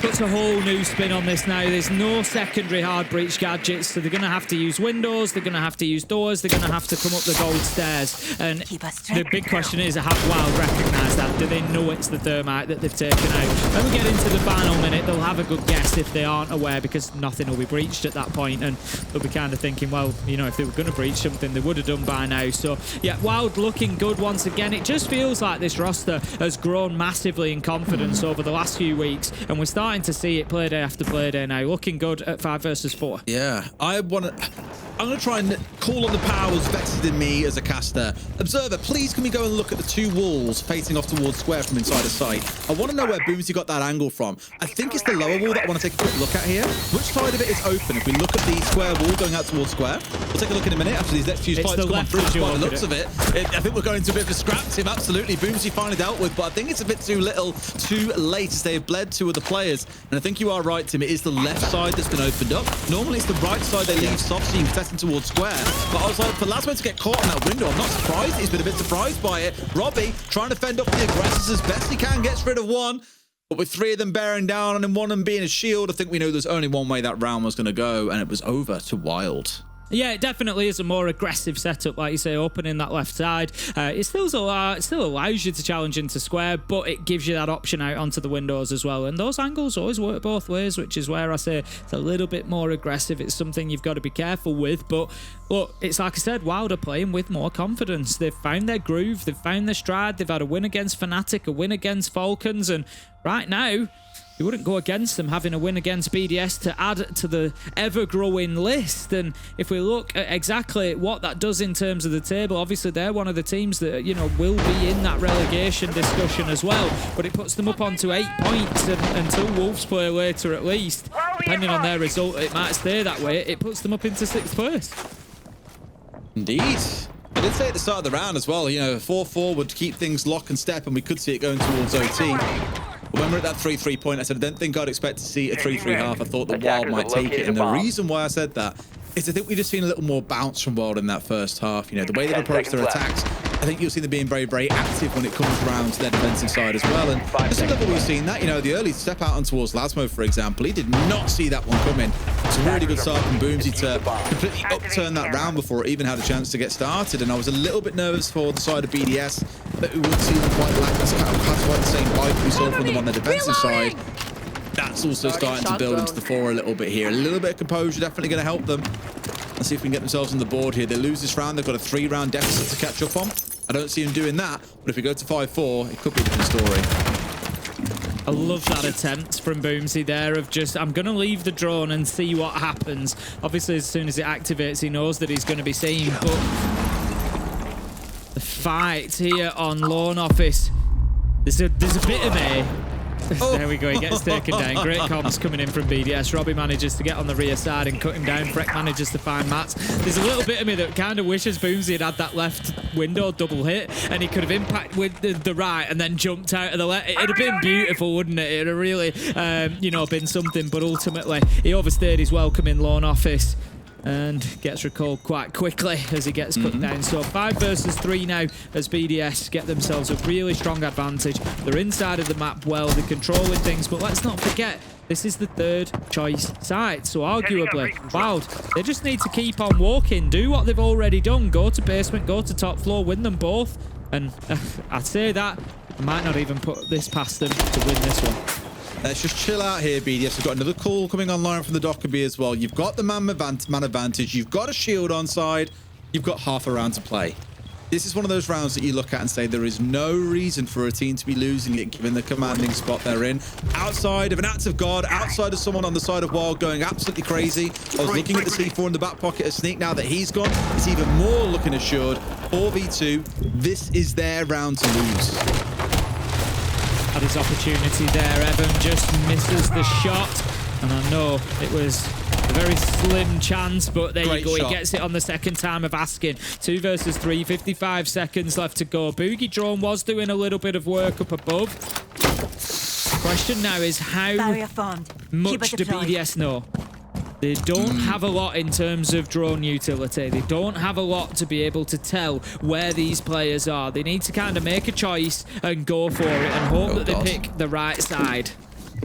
S1: puts a whole new spin on this now. There's no secondary hard breach gadgets, so they're going to have to use windows, they're going to have to use doors, they're going to have to come up the gold stairs. And the big question is, have WYLDE recognised that? Do they know it's the Thermite that they've taken out? When we get into the final minute, they'll have a good guess if they aren't aware, because nothing will be breached at that point, and they'll be kind of thinking, well, you know, if they were going to breach something, they would have done by now. So, yeah, WYLDE looking good once again. It just feels like this roster has grown massively in confidence over the last few weeks, and we're starting to see it play day after play day now. Looking good at 5 versus 4.
S2: Yeah, I'm going to try and call on the powers vested in me as a caster. Observer, please can we go and look at the 2 walls facing off towards square from inside of sight? I want to know where Boomsy got that angle from. I think it's the lower wall that I want to take a quick look at here. Which side of it is open? If we look at the square wall going out towards square, we'll take a look in a minute after these next few fights come on through. By the looks of it, I think we're going to a bit of a scrap, Tim. Absolutely, Boomsy finally dealt with, but I think it's a bit too little, too late, as they have bled 2 of the players. And I think you are right, Tim. It is the left side that's been opened up. Normally, it's the right side they leave soft, so you can test towards square. But I was like, for Lasmo to get caught in that window, I'm not surprised. He's been a bit surprised by it. Robbie trying to fend off the aggressors as best he can, gets rid of 1. But with 3 of them bearing down and 1 of them being a shield, I think we knew there's only one way that round was going to go, and it was over to WYLDE.
S1: Yeah, it definitely is a more aggressive setup, like you say, opening that left side. It still allows you to challenge into square, but it gives you that option out onto the windows as well. And those angles always work both ways, which is where I say it's a little bit more aggressive. It's something you've got to be careful with. But look, it's like I said, WYLDE are playing with more confidence. They've found their groove. They've found their stride. They've had a win against Fnatic, a win against Falcons. And right now, you wouldn't go against them having a win against BDS to add to the ever-growing list. And if we look at exactly what that does in terms of the table, obviously they're one of the teams that, you know, will be in that relegation discussion as well. But it puts them up onto 8 points, and until Wolves play later at least, depending on their result, it might stay that way. It puts them up into 6th place.
S2: Indeed. I did say at the start of the round as well, you know, 4-4 would keep things lock and step, and we could see it going towards OT. When we're at that 3-3 point, I said I don't think I'd expect to see a 3-3 half. I thought the WYLDE might take it, and the reason why I said that is I think we've just seen a little more bounce from WYLDE in that first half. You know, the way they've approached their attacks, I think you'll see them being very, very active when it comes around to their defensive side as well. And just a level we've seen that, you know, the early step out on towards Lasmo, for example, he did not see that one coming. It's a really good start from Boomsy to completely upturn that round before it even had a chance to get started. And I was a little bit nervous for the side of BDS that we wouldn't see them quite lack this kind of quite the same bite we saw from them on the defensive side. That's also starting to build into the 4 a little bit here. A little bit of composure definitely going to help them. Let's see if we can get themselves on the board here. They lose this round. They've got a 3-round deficit to catch up on. I don't see them doing that, but if we go to 5-4, it could be a different story.
S1: I love that attempt from Boomsy there of just, I'm going to leave the drone and see what happens. Obviously, as soon as it activates, he knows that he's going to be seen, but the fight here on Loan Office, there's a bit of me. Oh. There we go, he gets taken down. Great comms coming in from BDS. Robbie manages to get on the rear side and cut him down. Freck manages to find Mats. There's a little bit of me that kind of wishes Boomsy had that left window double hit and he could have impacted with the right and then jumped out of the left. It'd have been beautiful, wouldn't it? It'd have really, you know, been something. But ultimately, he overstayed his welcome in Loan Office and gets recalled quite quickly as he gets put down. So 5 versus 3 now as BDS get themselves a really strong advantage. They're inside of the map well, they're controlling things, but let's not forget, this is the 3rd choice site. So arguably, WYLDE, they just need to keep on walking, do what they've already done, go to basement, go to top floor, win them both. And I'd say that I might not even put this past them to win this one.
S2: Let's just chill out here, BDS. We've got another call coming online from the Dockerby as well. You've got the man advantage. You've got a shield on side. You've got half a round to play. This is one of those rounds that you look at and say there is no reason for a team to be losing it given the commanding spot they're in. Outside of an act of God, outside of someone on the side of WYLDE going absolutely crazy. I was looking at the C4 in the back pocket of Sneak. Now that he's gone, it's even more looking assured. 4v2. This is their round to lose.
S1: Had his opportunity there. Evan just misses the shot. And I know it was a very slim chance, but there you go. He gets it on the second time of asking. 2 versus 3, 55 seconds left to go. Boogie Drone was doing a little bit of work up above. Question now is how much do BDS know? They don't have a lot in terms of drone utility. They don't have a lot to be able to tell where these players are. They need to kind of make a choice and go for it and hope that they pick the right side.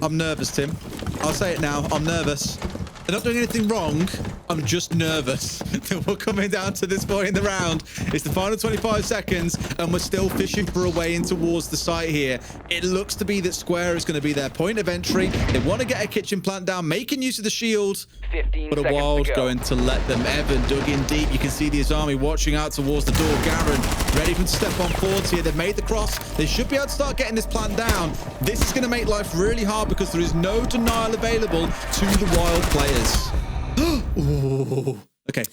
S2: I'm nervous, Tim. I'll say it now. I'm nervous. They're not doing anything wrong. I'm just nervous that we're coming down to this point in the round. It's the final 25 seconds, and we're still fishing for a way in towards the site here. It looks to be that Square is going to be their point of entry. They want to get a kitchen plant down, making use of the shield. But a WYLDE going to let them. Evan dug in deep. You can see the Azami watching out towards the door. Garen ready for him to step on forward here. They've made the cross. They should be able to start getting this plant down. This is going to make life really hard because there is no denial available to the WYLDE players. Ooh. Okay.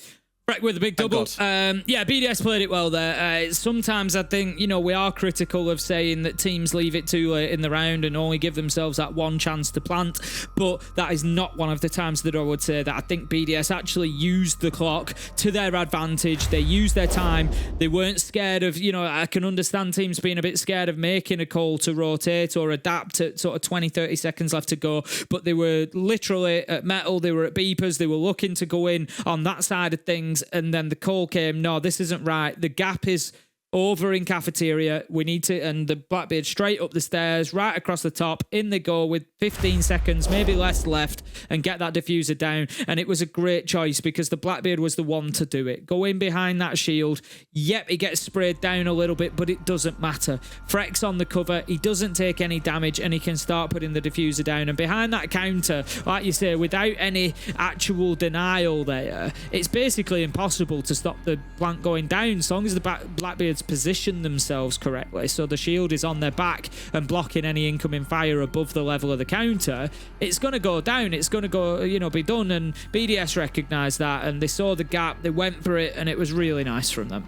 S1: Right, with a big double. Yeah, BDS played it well there. Sometimes I think, you know, we are critical of saying that teams leave it too late in the round and only give themselves that one chance to plant, but that is not one of the times that I would say that. I think BDS actually used the clock to their advantage. They used their time. They weren't scared of, you know, I can understand teams being a bit scared of making a call to rotate or adapt at sort of 20, 30 seconds left to go, but they were literally at metal, they were at beepers, they were looking to go in on that side of things. And then the call came, no, this isn't right. The gap is over in cafeteria. We need to, and the Blackbeard straight up the stairs, right across the top. In they go with 15 seconds, maybe less left, and get that diffuser down. And it was a great choice because the Blackbeard was the one to do it. Go in behind that shield. Yep, he gets sprayed down a little bit, but it doesn't matter. Freck's on the cover. He doesn't take any damage, and he can start putting the diffuser down. And behind that counter, like you say, without any actual denial there, it's basically impossible to stop the plant going down as long as the Blackbeards position themselves correctly. So the shield is on their back and blocking any incoming fire above the level of the counter. It's going to go down. It's going to go, you know, be done. And BDS recognised that, and they saw the gap. They went for it, and it was really nice from them.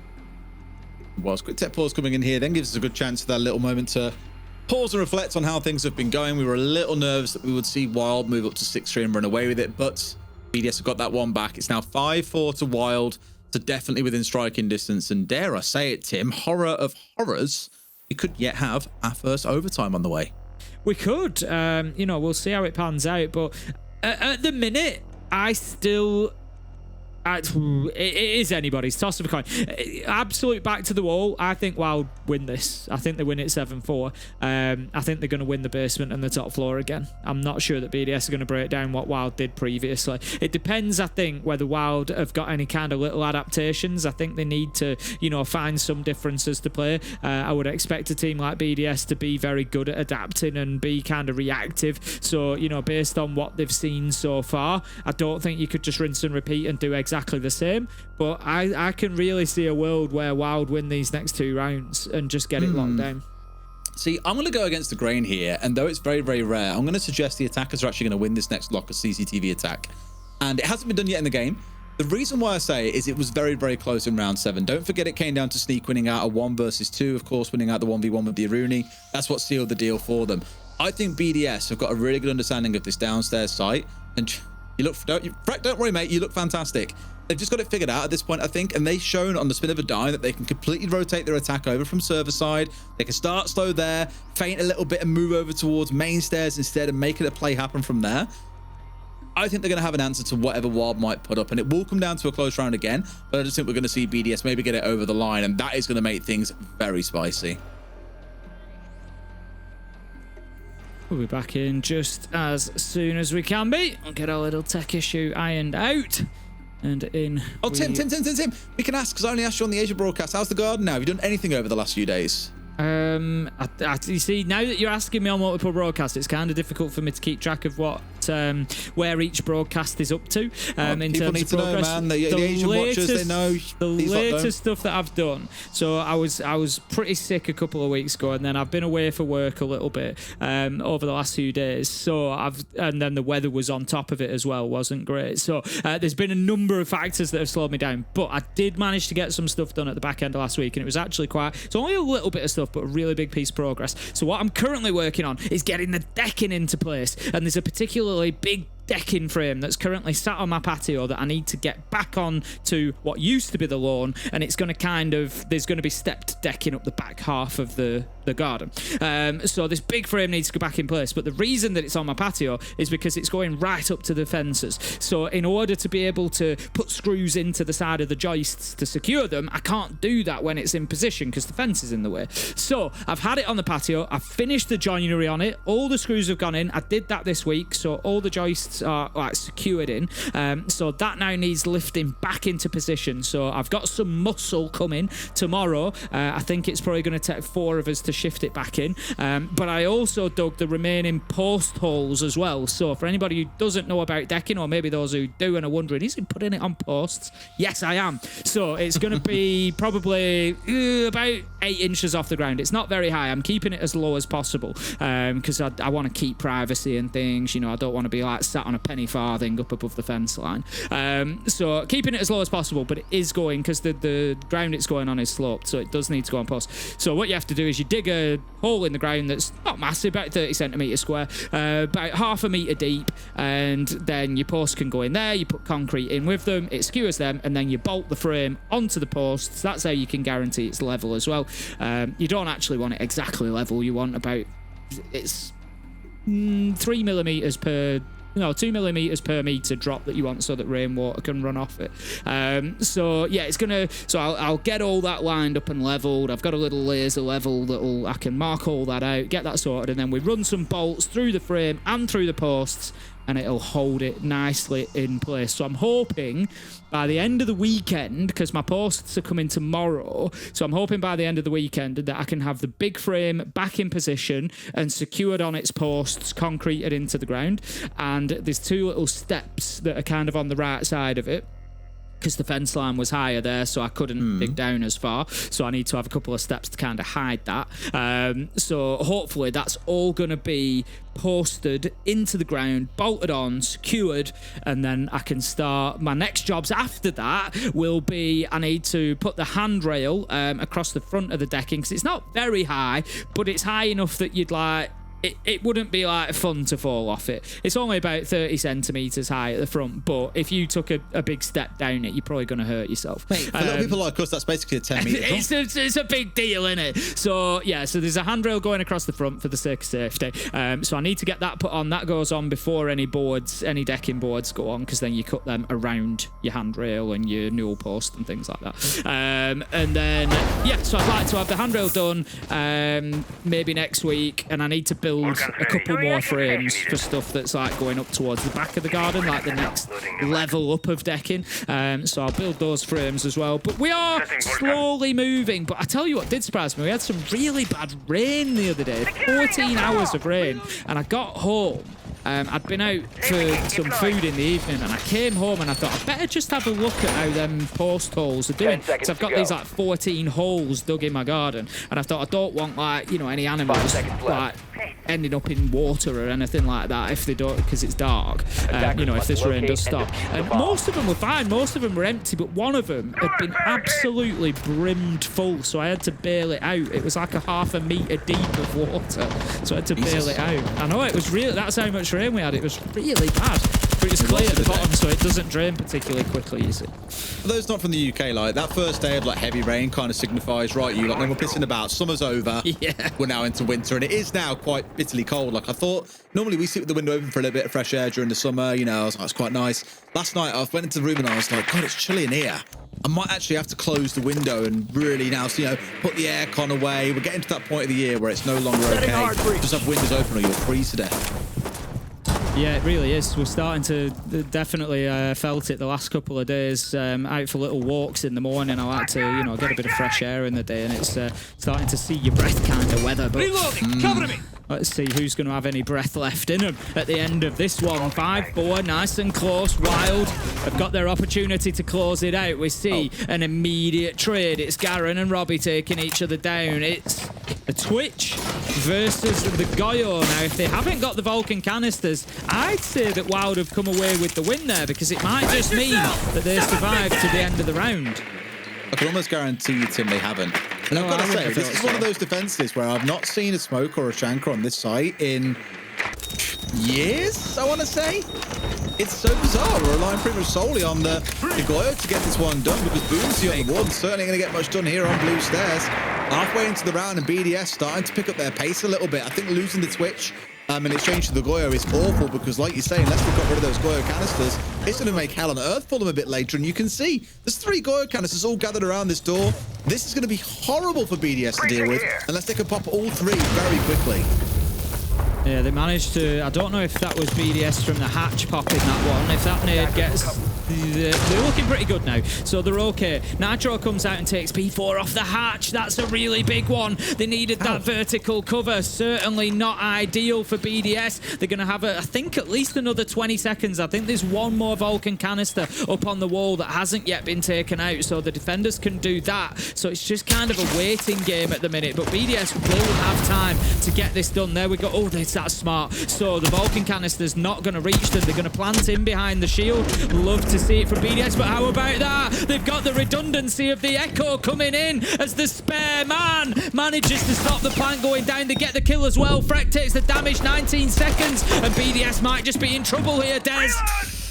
S2: Well, quick tech pause coming in here then gives us a good chance for that little moment to pause and reflect on how things have been going. We were a little nervous that we would see Wild move up to 6-3 and run away with it, but BDS have got that one back. It's now 5-4 to Wild, so definitely within striking distance. And dare I say it, Tim, horror of horrors, we could yet have our first overtime on the way.
S1: We could. You know, we'll see how it pans out. But at the minute, I still... it is anybody's toss of a coin. Absolute back to the wall. I think Wild win this. I think they win it 7-4. I think they're going to win the basement and the top floor again. I'm not sure that BDS are going to break down what Wild did previously. It depends, I think, whether Wild have got any kind of little adaptations. I think they need to, you know, find some differences to play. I would expect a team like BDS to be very good at adapting and be kind of reactive. So, you know, based on what they've seen so far, I don't think you could just rinse and repeat and do exactly the same, but I can really see a world where Wild win these next 2 rounds and just get it locked down.
S2: See, I'm going to go against the grain here, and though it's very, very rare, I'm going to suggest the attackers are actually going to win this next locker CCTV attack, and it hasn't been done yet in the game. The reason why I say it is it was very, very close in round 7. Don't forget it came down to Sneak winning out a 1 versus 2, of course, winning out the 1v1 with the Aruni. That's what sealed the deal for them. I think BDS have got a really good understanding of this downstairs site, and you look, don't worry, mate, you look fantastic. They've just got it figured out at this point, I think, and they've shown on the spin of a dime that they can completely rotate their attack over from server side. They can start slow there, feint a little bit and move over towards main stairs instead and make it a play happen from there. I think they're going to have an answer to whatever Wild might put up, and it will come down to a close round again, but I just think we're going to see BDS maybe get it over the line, and that is going to make things very spicy.
S1: We'll be back in just as soon as we can be. I'll get our little tech issue ironed out. And in.
S2: Oh, Tim, we can ask, because I only asked you on the Asia broadcast. How's the garden now? Have you done anything over the last few days?
S1: You see, now that you're asking me on multiple broadcasts, it's kind of difficult for me to keep track of what where each broadcast is up to. In
S2: people
S1: terms
S2: need
S1: of
S2: to know, man. The Asian watchers, they know
S1: the latest stuff that I've done. So I was pretty sick a couple of weeks ago, and then I've been away for work a little bit over the last few days. So and then the weather was on top of it as well, wasn't great. So there's been a number of factors that have slowed me down, but I did manage to get some stuff done at the back end of last week, and it was actually it's only a little bit of stuff, but a really big piece of progress. So what I'm currently working on is getting the decking into place, and there's a particularly big decking frame that's currently sat on my patio that I need to get back on to what used to be the lawn, and it's going to there's going to be stepped decking up the back half of the garden. So this big frame needs to go back in place, but the reason that it's on my patio is because it's going right up to the fences. So in order to be able to put screws into the side of the joists to secure them, I can't do that when it's in position because the fence is in the way. So I've had it on the patio, I've finished the joinery on it, all the screws have gone in. I did that this week, so all the joists are like secured in, so that now needs lifting back into position. So I've got some muscle coming tomorrow. I think it's probably going to take 4 of us to shift it back in, but I also dug the remaining post holes as well. So for anybody who doesn't know about decking, or maybe those who do and are wondering, is he putting it on posts? Yes, I am. So it's going to be probably about 8 inches off the ground. It's not very high. I'm keeping it as low as possible because I want to keep privacy and things. You know, I don't want to be like sat on a penny farthing up above the fence line. So keeping it as low as possible, but it is going, because the ground it's going on is sloped, so it does need to go on post. So what you have to do is you dig a hole in the ground that's not massive, about 30 centimetres square, about half a metre deep, and then your posts can go in there. You put concrete in with them, it skewers them, and then you bolt the frame onto the posts. That's how you can guarantee it's level as well. You don't actually want it exactly level. You want about, it's 3 millimetres per millimeters per meter drop that you want so that rainwater can run off it. So yeah, I'll get all that lined up and leveled. I've got a little laser level I can mark all that out, get that sorted, and then we run some bolts through the frame and through the posts, and it'll hold it nicely in place. So I'm hoping by the end of the weekend, because my posts are coming tomorrow, so I'm hoping by the end of the weekend that I can have the big frame back in position and secured on its posts, concreted into the ground. And there's 2 little steps that are kind of on the right side of it, because the fence line was higher there, so I couldn't dig down as far. So I need to have a couple of steps to kind of hide that. So hopefully that's all going to be posted into the ground, bolted on, secured, and then I can start. My next jobs after that will be, I need to put the handrail across the front of the decking, because it's not very high, but it's high enough that you'd like, it wouldn't be like fun to fall off it. It's only about 30 centimeters high at the front, but if you took a big step down it, you're probably going to hurt yourself.
S2: Mate, for little people like us, that's basically a 10-meter drop.
S1: It's a big deal, isn't it? So yeah, so there's a handrail going across the front for the sake of safety. So I need to get that put on. That goes on before any decking boards go on, because then you cut them around your handrail and your newel post and things like that. And then yeah, so I'd like to have the handrail done maybe next week, and I need to build a couple more frames for stuff that's like going up towards the back of the garden, like the next level up of decking. So I'll build those frames as well. But we are slowly moving. But I tell you what did surprise me, we had some really bad rain the other day, 14 hours of rain, and I got home. I'd been out for some food in the evening, and I came home and I thought I better just have a look at how them post holes are doing, because I've got these like 14 holes dug in my garden, and I thought I don't want like, you know, any animals like ending up in water or anything like that if they don't, because it's dark. You know, if this rain does stop. And most of them were fine, most of them were empty, but one of them had been absolutely brimmed full, so I had to bail it out. It was like a half a meter deep of water, so I had to bail it out. I know, it was really, that's how much rain we had. It was really bad, but it's clear at the bottom, so it doesn't drain particularly quickly, you see.
S2: For those not from the UK, like that first day of like heavy rain kind of signifies, right, you like when we're pissing about, summer's over, we're now into winter, and it is now quite bitterly cold. Like I thought, normally we sit with the window open for a little bit of fresh air during the summer, you know, I was like, it's quite nice. Last night I went into the room and I was like, God, it's chilly in here. I might actually have to close the window and really now, you know, put the aircon away. We're getting to that point of the year where it's no longer okay. Just have windows open or you'll freeze to death.
S1: Yeah, it really is. We're starting to definitely felt it the last couple of days. Out for little walks in the morning. I like to, you know, get a bit of fresh air in the day, and it's starting to see your breath kind of weather. But
S4: reloading, cover me.
S1: Let's see who's going to have any breath left in them at the end of this one. 5-4, nice and close. Wild have got their opportunity to close it out. We see an immediate trade. It's Garen and Robbie taking each other down. It's the Twitch versus the Goyo. Now, if they haven't got the Vulcan canisters, I'd say that WYLDE have come away with the win there, because it might just mean that they survive to the end of the round.
S2: I can almost guarantee you, Tim, they haven't. And I've got to say, this is one of those defenses where I've not seen a smoke or a shanker on this site in years, I want to say. It's so bizarre. We're relying pretty much solely on the Goyo to get this one done, because Boomsy on the wall is certainly going to get much done here on blue stairs. Halfway into the round, and BDS starting to pick up their pace a little bit. I think losing the Twitch in exchange to the Goyo is awful, because like you say, unless they've got rid of those Goyo canisters, it's going to make hell on earth for them a bit later. And you can see there's 3 Goyo canisters all gathered around this door. This is going to be horrible for BDS to deal with unless they can pop all 3 very quickly.
S1: Yeah, they managed to. I don't know if that was BDS from the hatch popping that one. If that nade gets, they're looking pretty good now, so they're okay. Nitro comes out and takes P4 off the hatch. That's a really big one. They needed that vertical cover. Certainly not ideal for BDS. They're going to have, I think, at least another 20 seconds. I think there's one more Vulcan canister up on the wall that hasn't yet been taken out, so the defenders can do that. So it's just kind of a waiting game at the minute, but BDS will have time to get this done. There we go. Oh, that's smart. So the Vulcan canister's not going to reach them. They're going to plant in behind the shield. Love to see it from BDS, but how about that? They've got the redundancy of the Echo coming in as the spare man manages to stop the plant going down. They get the kill as well. Freck takes the damage, 19 seconds, and BDS might just be in trouble here, Des.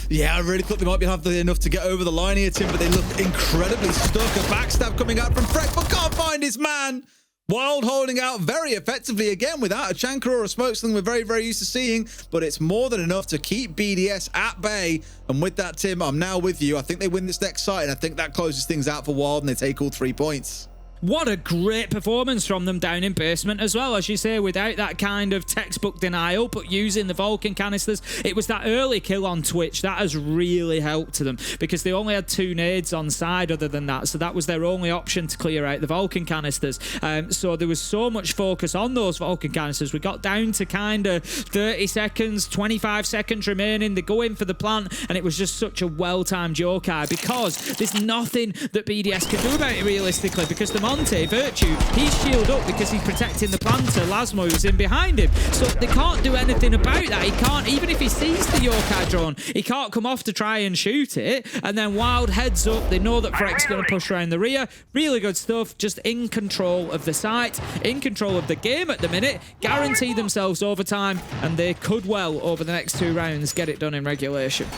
S2: Yeah, I really thought they might be having enough to get over the line here, Tim, but they look incredibly stuck. A backstab coming out from Freck, but can't find his man. WYLDE holding out very effectively again without a Chancre or a smoke, something we're very, very used to seeing, but it's more than enough to keep BDS at bay. And with that, Tim, I'm now with you. I think they win this next site, and I think that closes things out for WYLDE, and they take all 3 points.
S1: What a great performance from them down in basement as well, as you say, without that kind of textbook denial, but using the Vulcan canisters. It was that early kill on Twitch that has really helped to them, because they only had 2 nades on side other than that, so that was their only option to clear out the Vulcan canisters. So there was so much focus on those Vulcan canisters. We got down to kind of 30 seconds, 25 seconds remaining. They go in for the plant, and it was just such a well-timed yokai, because there's nothing that BDS can do about it realistically, because the Monte, Virtue, he's shielded up because he's protecting the planter. Lasmo is in behind him. So they can't do anything about that. He can't, even if he sees the yokai drone, he can't come off to try and shoot it. And then WYLDE heads up. They know that Freck's going to push around the rear. Really good stuff. Just in control of the site, in control of the game at the minute. Guarantee themselves overtime, and they could well, over the next 2 rounds, get it done in regulation.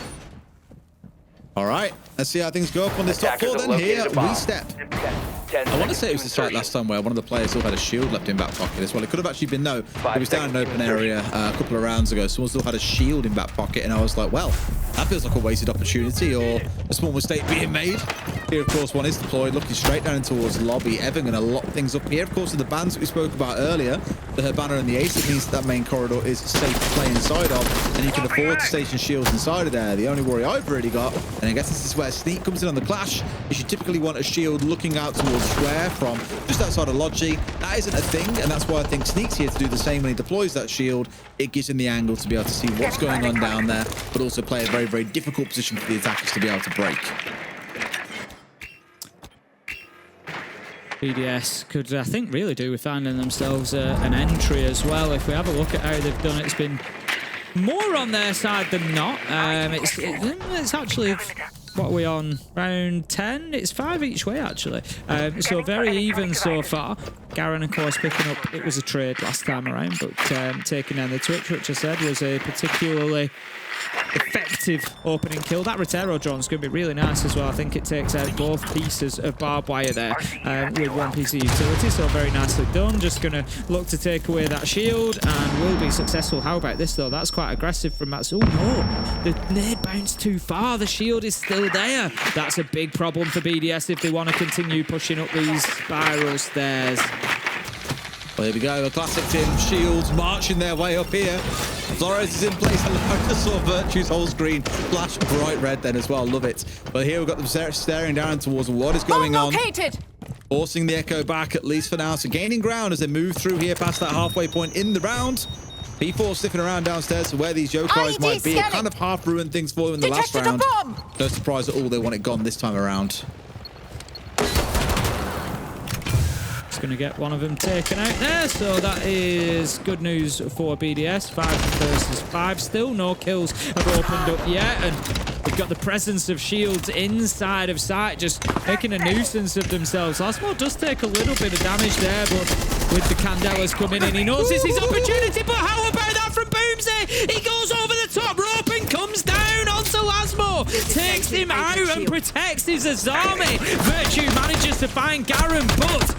S2: All right, let's see how things go up on this top 4 then. Here we step. I want to say it was the site last time where one of the players still had a shield left in back pocket as well. It could have actually been, no, it was down in an open area a couple of rounds ago. Someone still had a shield in back pocket, and I was like, well, that feels like a wasted opportunity or a small mistake being made. Here, of course, one is deployed, looking straight down towards lobby. Evan going to lock things up here. Of course, with the bans that we spoke about earlier, the Habana and the Ace, it means that main corridor is safe to play inside of, and you can afford to station shields inside of there. The only worry I've really got, and I guess this is where Sneak comes in on the clash, is you typically want a shield looking out towards Square from just outside of Logi. That isn't a thing, and that's why I think Sneak's here to do the same when he deploys that shield. It gives him the angle to be able to see what's going on down there, but also play a very, very difficult position for the attackers to be able to break. BDS could, I think, really do with finding themselves an entry as well. If we have a look at how they've done it, it's been more on their side than not. It's actually, what are we on? Round 10? It's 5 each way, actually. So very even so far. Garen, of course, picking up, it was a trade last time around, but taking down the Twitch, which I said was a particularly effective opening kill. That Rotero drone is going to be really nice as well. I think it takes out both pieces of barbed wire there with one piece of utility, so very nicely done. Just going to look to take away that shield and will be successful. How about this though? That's quite aggressive from Mats. Oh no, the nade bounced too far. The shield is still there. That's a big problem for BDS if they want to continue pushing up these spiral stairs. Well, here we go, a classic Tim. Shields marching their way up here. Flores is in place, and I just saw Virtue's whole screen flash bright red then as well. Love it. But here we've got them staring down towards what is going on. Forcing the Echo back, at least for now. So gaining ground as they move through here past that halfway point in the round. P4 sniffing around downstairs to where these yokais might be. It kind of half ruined things for them in the last round. No surprise at all, they want it gone this time around.
S1: Going to get one of them taken out there, so that is good news for BDS. 5 versus 5 still. No kills have opened up yet, and we've got the presence of shields inside of sight, just making a nuisance of themselves. Lasmo does take a little bit of damage there, but with the Candelas coming in, he knows it's his opportunity. But how about that from Boomsy? He goes over the top rope and comes down onto Lasmo, takes him out and protects his Azami. Virtue manages to find Garen, but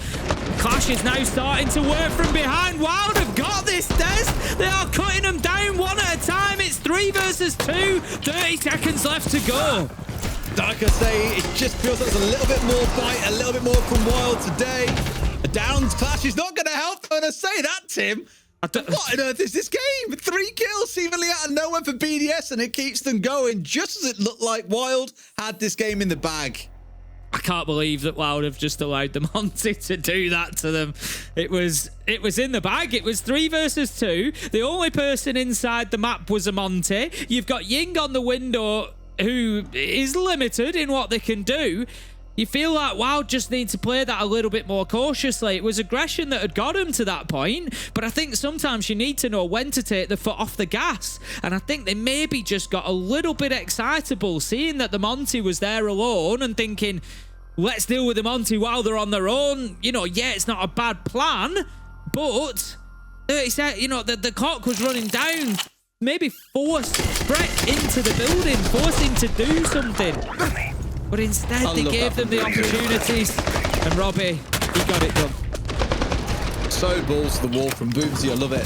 S1: Clash is now starting to work from behind. WYLDE have got this, Des. They are cutting them down one at a time. It's 3 versus 2. 30 seconds left to go.
S2: Like I say, it just feels like there's a little bit more bite, a little bit more from WYLDE today. A downed Clash is not going to help. I'm going to say that, Tim. What on earth is this game? 3 kills seemingly out of nowhere for BDS, and it keeps them going just as it looked like WYLDE had this game in the bag.
S1: I can't believe that WYLDE have just allowed the Monty to do that to them. It was in the bag. It was 3 versus 2. The only person inside the map was a Monty. You've got Ying on the window, who is limited in what they can do. You feel like WYLDE just need to play that a little bit more cautiously. It was aggression that had got him to that point, but I think sometimes you need to know when to take the foot off the gas, and I think they maybe just got a little bit excitable, seeing that the Monty was there alone and thinking, let's deal with the Monty while they're on their own. You know, yeah, it's not a bad plan, but 30 seconds, you know, the clock was running down. Maybe force Freck into the building, force him to do something. But instead, they gave them the opportunities. And Robbie, he got it done.
S2: So balls to the wall from Boomsy. I love it.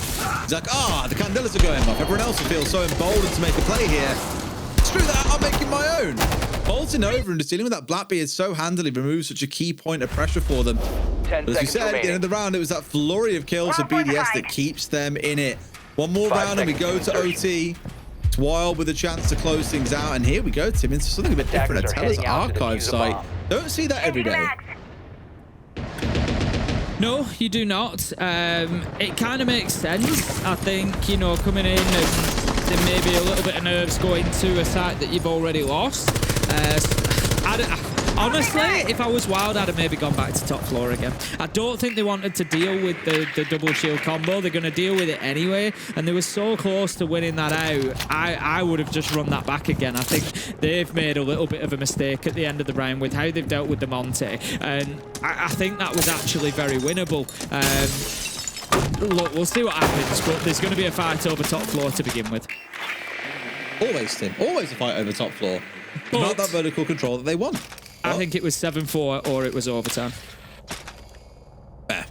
S2: He's like, the Candelas are going off. Everyone else will feel so emboldened to make a play here. Screw that, I'm making my own. Bolting over and just dealing with that Blackbeard so handily removes such a key point of pressure for them. But as we said at the end of the round, it was that flurry of kills for BDS that keeps them in it. One more round and we go to OT. It's WYLDE with a chance to close things out. And here we go, Tim, into something a bit different. A Teller's archive site. Don't see that every day.
S1: No, you do not. It kind of makes sense, I think, you know, coming in and there may be a little bit of nerves going to a site that you've already lost. Honestly, if I was WYLDE, I'd have maybe gone back to top floor again. I don't think they wanted to deal with the double shield combo. They're going to deal with it anyway, and they were so close to winning that out. I would have just run that back again. I think they've made a little bit of a mistake at the end of the round with how they've dealt with the Monte, and I think that was actually very winnable. Look, we'll see what happens, but there's going to be a fight over top floor to begin with.
S2: Always, Tim. Always a fight over top floor. But not that vertical control that they want.
S1: I think it was 7-4 or it was overtime.
S2: Fair.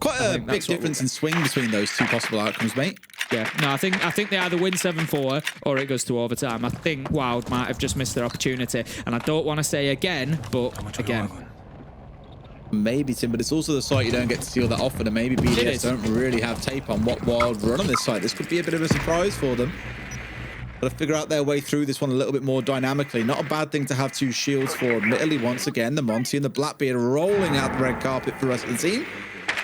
S2: Quite a big difference in swing between those two possible outcomes, mate.
S1: Yeah, no, I think they either win 7-4 or it goes to overtime. I think WYLDE might have just missed their opportunity. And I don't want to say again, but again.
S2: Maybe, Tim, but it's also the site you don't get to see all that often, and maybe BDS don't really have tape on what WYLDE run on this site. This could be a bit of a surprise for them. Got to figure out their way through this one a little bit more dynamically. Not a bad thing to have two shields for. Admittedly, once again, the Monty and the Blackbeard rolling out the red carpet for the rest of the team.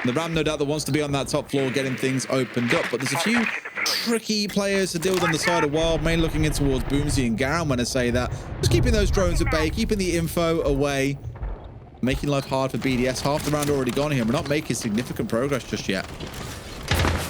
S2: And the Ram, no doubt, that wants to be on that top floor, getting things opened up. But there's a few tricky players to deal with on the side of WYLDE, mainly looking in towards Boomsy and Garam when I say that. Just keeping those drones at bay, keeping the info away, making life hard for BDS. Half the round already gone here. We're not making significant progress just yet.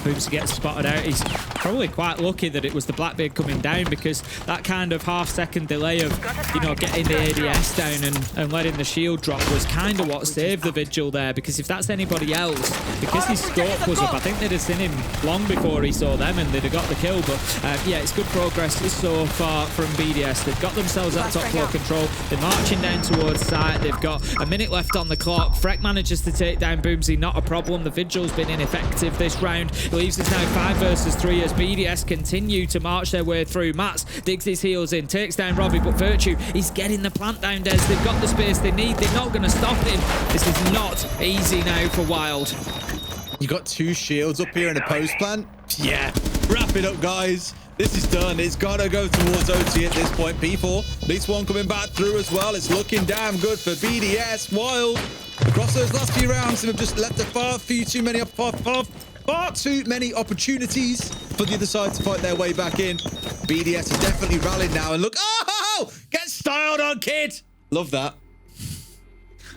S1: Boomsy gets spotted out. He's probably quite lucky that it was the Blackbeard coming down, because that kind of half-second delay of, you know, getting the ADS down and letting the shield drop was kind of what saved the Vigil there, because if that's anybody else, because his scope was up, I think they'd have seen him long before he saw them and they'd have got the kill. But yeah, it's good progress so far from BDS. They've got themselves that top floor control. They're marching down towards site. They've got a minute left on the clock. Freck manages to take down Boomsy, not a problem. The Vigil's been ineffective this round. Leaves us now 5 versus 3 as BDS continue to march their way through. Mats digs his heels in, takes down Robbie, but Virtue, he's getting the plant down, Des. They've got the space they need. They're not going to stop him. This is not easy now for WYLDE.
S2: You got 2 shields up here in a post plant? Yeah, wrap it up, guys. This is done. It's got to go towards OT at this point, people. At least one coming back through as well. It's looking damn good for BDS. WYLDE, across those last few rounds, have just left far too many opportunities for the other side to fight their way back in. BDS has definitely rallied now, and look, oh, get styled on, kid. Love that.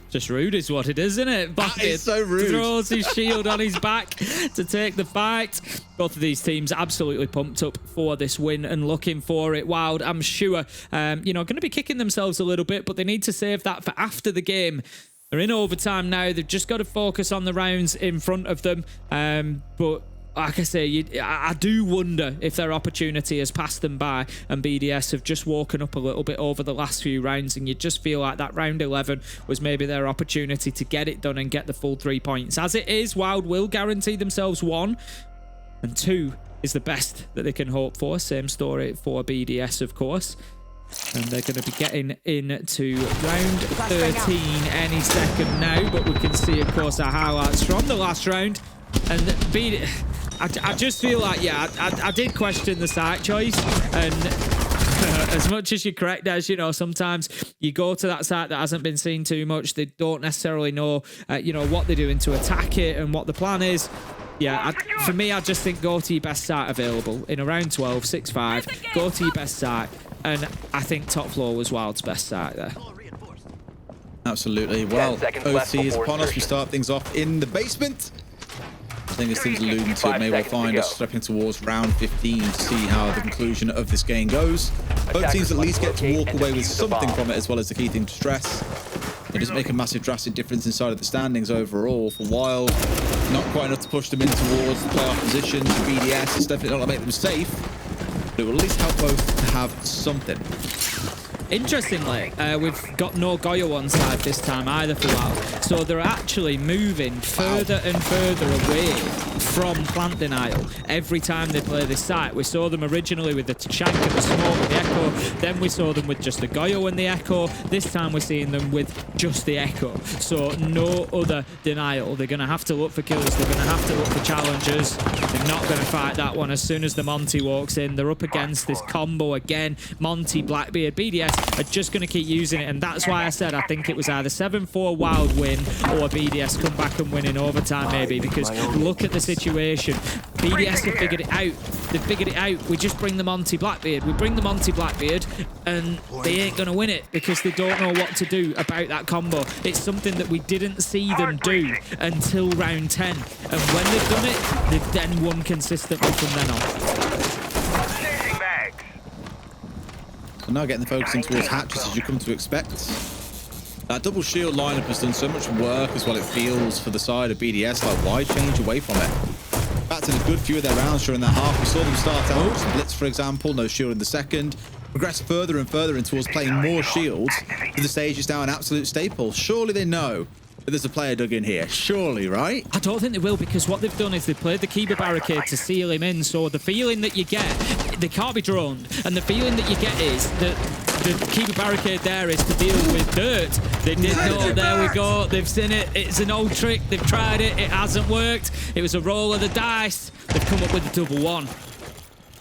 S1: Just rude is what it is, isn't it?
S2: That is so rude.
S1: Throws his shield on his back to take the fight. Both of these teams absolutely pumped up for this win and looking for it. WYLDE, I'm sure, you know, going to be kicking themselves a little bit, but they need to save that for after the game. They're in overtime now. They've just got to focus on the rounds in front of them. But like I say, I do wonder if their opportunity has passed them by and BDS have just woken up a little bit over the last few rounds, and you just feel like that round 11 was maybe their opportunity to get it done and get the full 3 points. As it is, WYLDE will guarantee themselves 1, and 2 is the best that they can hope for. Same story for BDS, of course. And they're going to be getting into round 13 any second now, but we can see, of course, our highlights from the last round. And I just feel like, yeah, I did question the site choice, and as much as you're correct, as you know, sometimes you go to that site that hasn't been seen too much. They don't necessarily know, you know, what they're doing to attack it and what the plan is. Yeah, for me, I just think go to your best site available in around 12, 6-5. Go to your best site. And I think top floor was WYLDE's best site there.
S2: Absolutely. Well, OT is upon us. We start things off in the basement. I think this team's alluding to it may well find us stepping towards round 15 to see how the conclusion of this game goes. Both teams at least get to walk away with something from it, as well as the key thing to stress. It doesn't make a massive drastic difference inside of the standings overall for WYLDE. Not quite enough to push them in towards the playoff positions. BDS is definitely not going to make them safe. It will at least help both to have something.
S1: Interestingly, we've got no Goyo on side this time either for WYLDE. So they're actually moving further and further away from plant denial every time they play this site. We saw them originally with the Shank and the Smoke and the Echo. Then we saw them with just the Goyo and the Echo. This time we're seeing them with just the Echo. So no other denial. They're going to have to look for kills. They're going to have to look for challengers. They're not going to fight that one as soon as the Monty walks in. They're up against this combo again. Monty, Blackbeard, BDS are just going to keep using it. And that's why I said I think it was either 7-4 Wild win or BDS come back and win in overtime maybe, because look at the situation. BDS have figured it out. They've figured it out. We just bring the Monty Blackbeard. We bring the Monty Blackbeard and they ain't going to win it because they don't know what to do about that combo. It's something that we didn't see them do until round 10. And when they've done it, they've then won consistently from then on.
S2: So now getting the focusing towards hatches as you come to expect. That double shield lineup has done so much work as well, it feels, for the side of BDS. Like, why change away from it? Back to the good few of their rounds during that half. We saw them start out with Blitz, for example, no shield in the second. Progress further and further in towards playing more shields. To the stage is now an absolute staple. Surely they know that there's a player dug in here. Surely, right?
S1: I don't think they will, because what they've done is they've played the Kiba barricade to seal him in. So the feeling that you get, they can't be droned. And the feeling that you get is that the Kiba barricade there is to deal with dirt. They did know. There we go. They've seen it. It's an old trick. They've tried it. It hasn't worked. It was a roll of the dice. They've come up with a double one.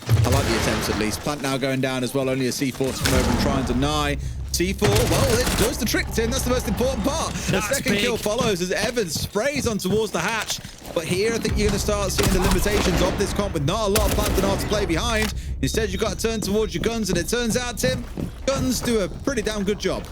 S2: I like the attempts at least. Plant now going down as well. Only a C4 to come over and try and deny. C4, well, it does the trick, Tim. That's the most important part. The second kill follows as Evans sprays on towards the hatch. But here, I think you're going to start seeing the limitations of this comp with not a lot of plant denial to play behind. Instead, you've got to turn towards your guns, and it turns out, Tim, guns do a pretty damn good job.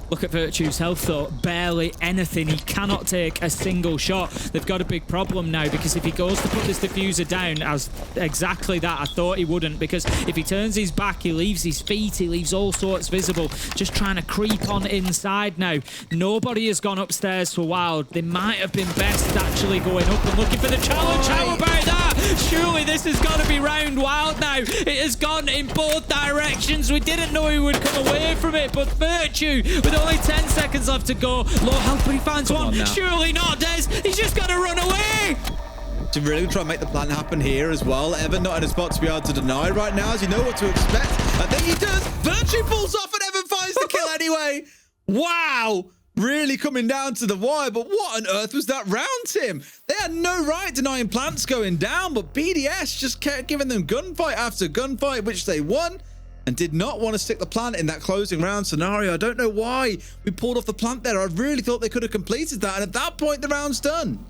S1: Look at Virtue's health, though. Barely anything. He cannot take a single shot. They've got a big problem now, because if he goes to put this diffuser down as exactly that, I thought he wouldn't, because if he turns his back, he leaves his feet, he leaves all sorts visible, just trying to creep on inside now. Nobody has gone upstairs for Wild. They might have been best actually going up and looking for the challenge. How about that? Surely this has got to be round Wild now. It has gone in both directions. We didn't know he would come away from it, but Virtue, with only 10 seconds left to go, low health, but he finds one. Surely not, Des. He's just got to run away.
S2: To really try and make the plan happen here as well. Evan not in a spot to be able to deny right now, as you know what to expect. I think he does. Virtue pulls off and Evan finds the kill anyway. Wow. Really coming down to the wire, but what on earth was that round, Tim? They had no right denying plants going down, but BDS just kept giving them gunfight after gunfight, which they won. And did not want to stick the plant in that closing round scenario. I don't know why we pulled off the plant there. I really thought they could have completed that. And at that point, the round's done.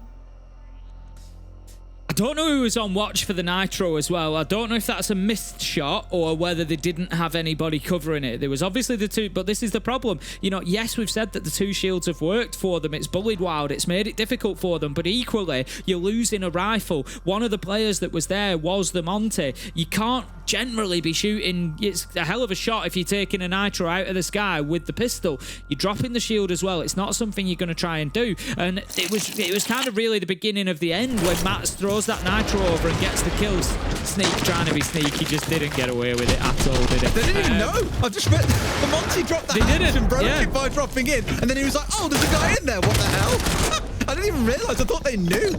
S1: I don't know who was on watch for the Nitro as well. I don't know if that's a missed shot or whether they didn't have anybody covering it. There was obviously the two, but this is the problem. You know, yes, we've said that the two shields have worked for them. It's bullied Wild. It's made it difficult for them. But equally, you're losing a rifle. One of the players that was there was the Monty. You can't generally be shooting. It's a hell of a shot if you're taking a Nitro out of the sky with the pistol. You're dropping the shield as well. It's not something you're going to try and do. And it was kind of really the beginning of the end when Matt throws that Nitro over and gets the kills. Sneak, trying to be sneaky, just didn't get away with it at all, did it?
S2: They didn't even know. I've just read the Monty dropped that hatch and broke it by dropping in. And then he was like, oh, there's a guy in there. What the hell? I didn't even realise. I thought they knew.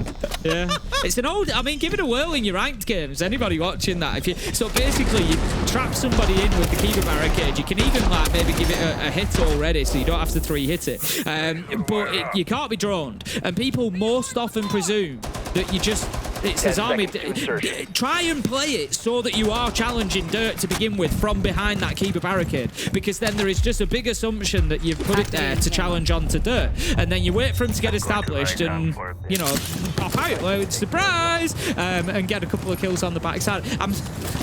S1: Yeah. It's an old... I mean, give it a whirl in your ranked games. Anybody watching that. So basically, you trap somebody in with the Kiba barricade. You can even, like, maybe give it a hit already, so you don't have to 3-hit it. But you can't be droned. And people most often presume that you just... It says, Army, try and play it so that you are challenging dirt to begin with from behind that Kiba barricade, because then there is just a big assumption that you've put it there to challenge onto dirt, and then you wait for him to get established and, you know, pop out, like, surprise, and get a couple of kills on the backside.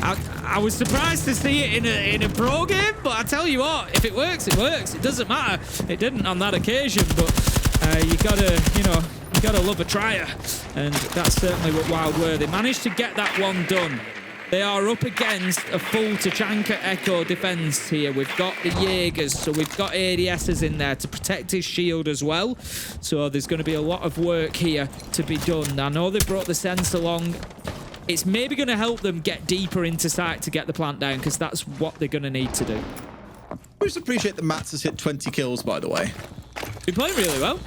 S1: I was surprised to see it in a pro game, but I tell you what, if it works, it works. It doesn't matter. It didn't on that occasion, but you gotta, you know, you gotta love a trier, and that's certainly what Wild were. They managed to get that one done. They are up against a full Tachanka Echo defense here. We've got the Jaegers, so we've got ADSs in there to protect his shield as well. So there's going to be a lot of work here to be done. I know they brought the Sense along. It's maybe going to help them get deeper into sight to get the plant down, because that's what they're going to need to do.
S2: I just appreciate that Mats has hit 20 kills, by the way.
S1: Been playing really well.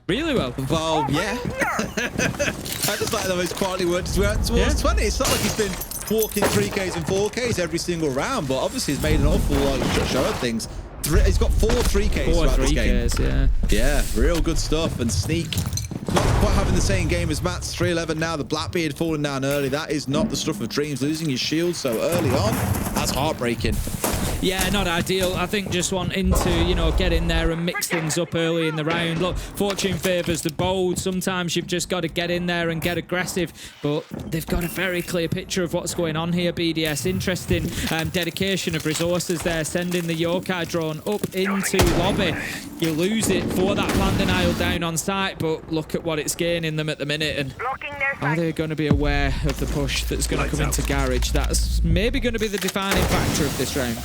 S1: Really well.
S2: Well, yeah. I just like the most quietly worked towards 20. It's not like he's been walking 3Ks and 4Ks every single round, but obviously he's made an awful lot of show of things. He's got 4 3Ks throughout this game.
S1: 3Ks,
S2: Yeah, real good stuff. And Sneak, not quite having the same game as Matt's 311 now. The Blackbeard falling down early. That is not the stuff of dreams. Losing his shield so early on, that's heartbreaking.
S1: Yeah, not ideal. I think just wanting to, you know, get in there and mix things up early in the round. Look, fortune favours the bold. Sometimes you've just got to get in there and get aggressive. But they've got a very clear picture of what's going on here, BDS. Interesting dedication of resources there, sending the Yokai drone up into lobby. You lose it for that plan denial down on site, but look at what it's gaining them at the minute. And are they going to be aware of the push that's going to come into Garage? That's maybe going to be the defining factor of this round.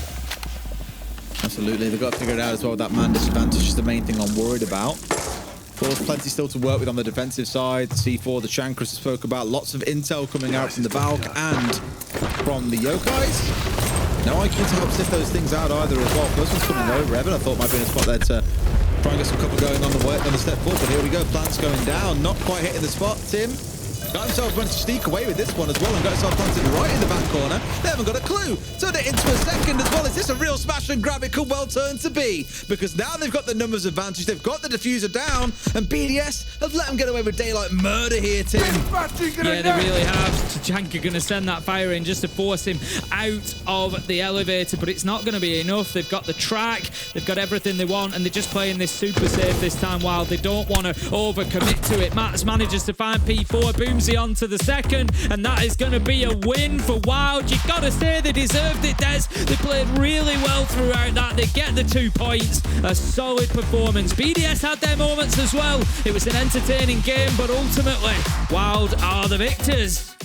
S2: Absolutely, they've got to figure it out as well. That man disadvantage is the main thing I'm worried about. Of course, plenty still to work with on the defensive side. C4, the Chankras spoke about. Lots of intel coming out from the Valk and from the Yokais. No IQ to help sift those things out either as well. First one's coming over. Evan, I thought might be in a spot there to try and get some cover going on the way, on the step forward. But here we go, plants going down. Not quite hitting the spot. Tim got himself managed to sneak away with this one as well and got himself planted right in the back corner. They haven't got a clue. Turned it into a second as well. Is this a real smash and grab? It could well turn to be, because now they've got the numbers advantage. They've got the diffuser down, and BDS have let them get away with daylight murder here, Tim.
S1: Yeah, they really have. Janka going to send that fire in just to force him out of the elevator, but it's not going to be enough. They've got the track, they've got everything they want, and they're just playing this super safe this time while they don't want to overcommit to it. Mats manages to find P4, Boomsy onto the second, and that is going to be a win for Wild. You've got to say they deserved it, Des. They played really well throughout that. They get the 2 points. A solid performance. BDS had their moments as well. It was an entertaining game, but ultimately, Wild are the victors.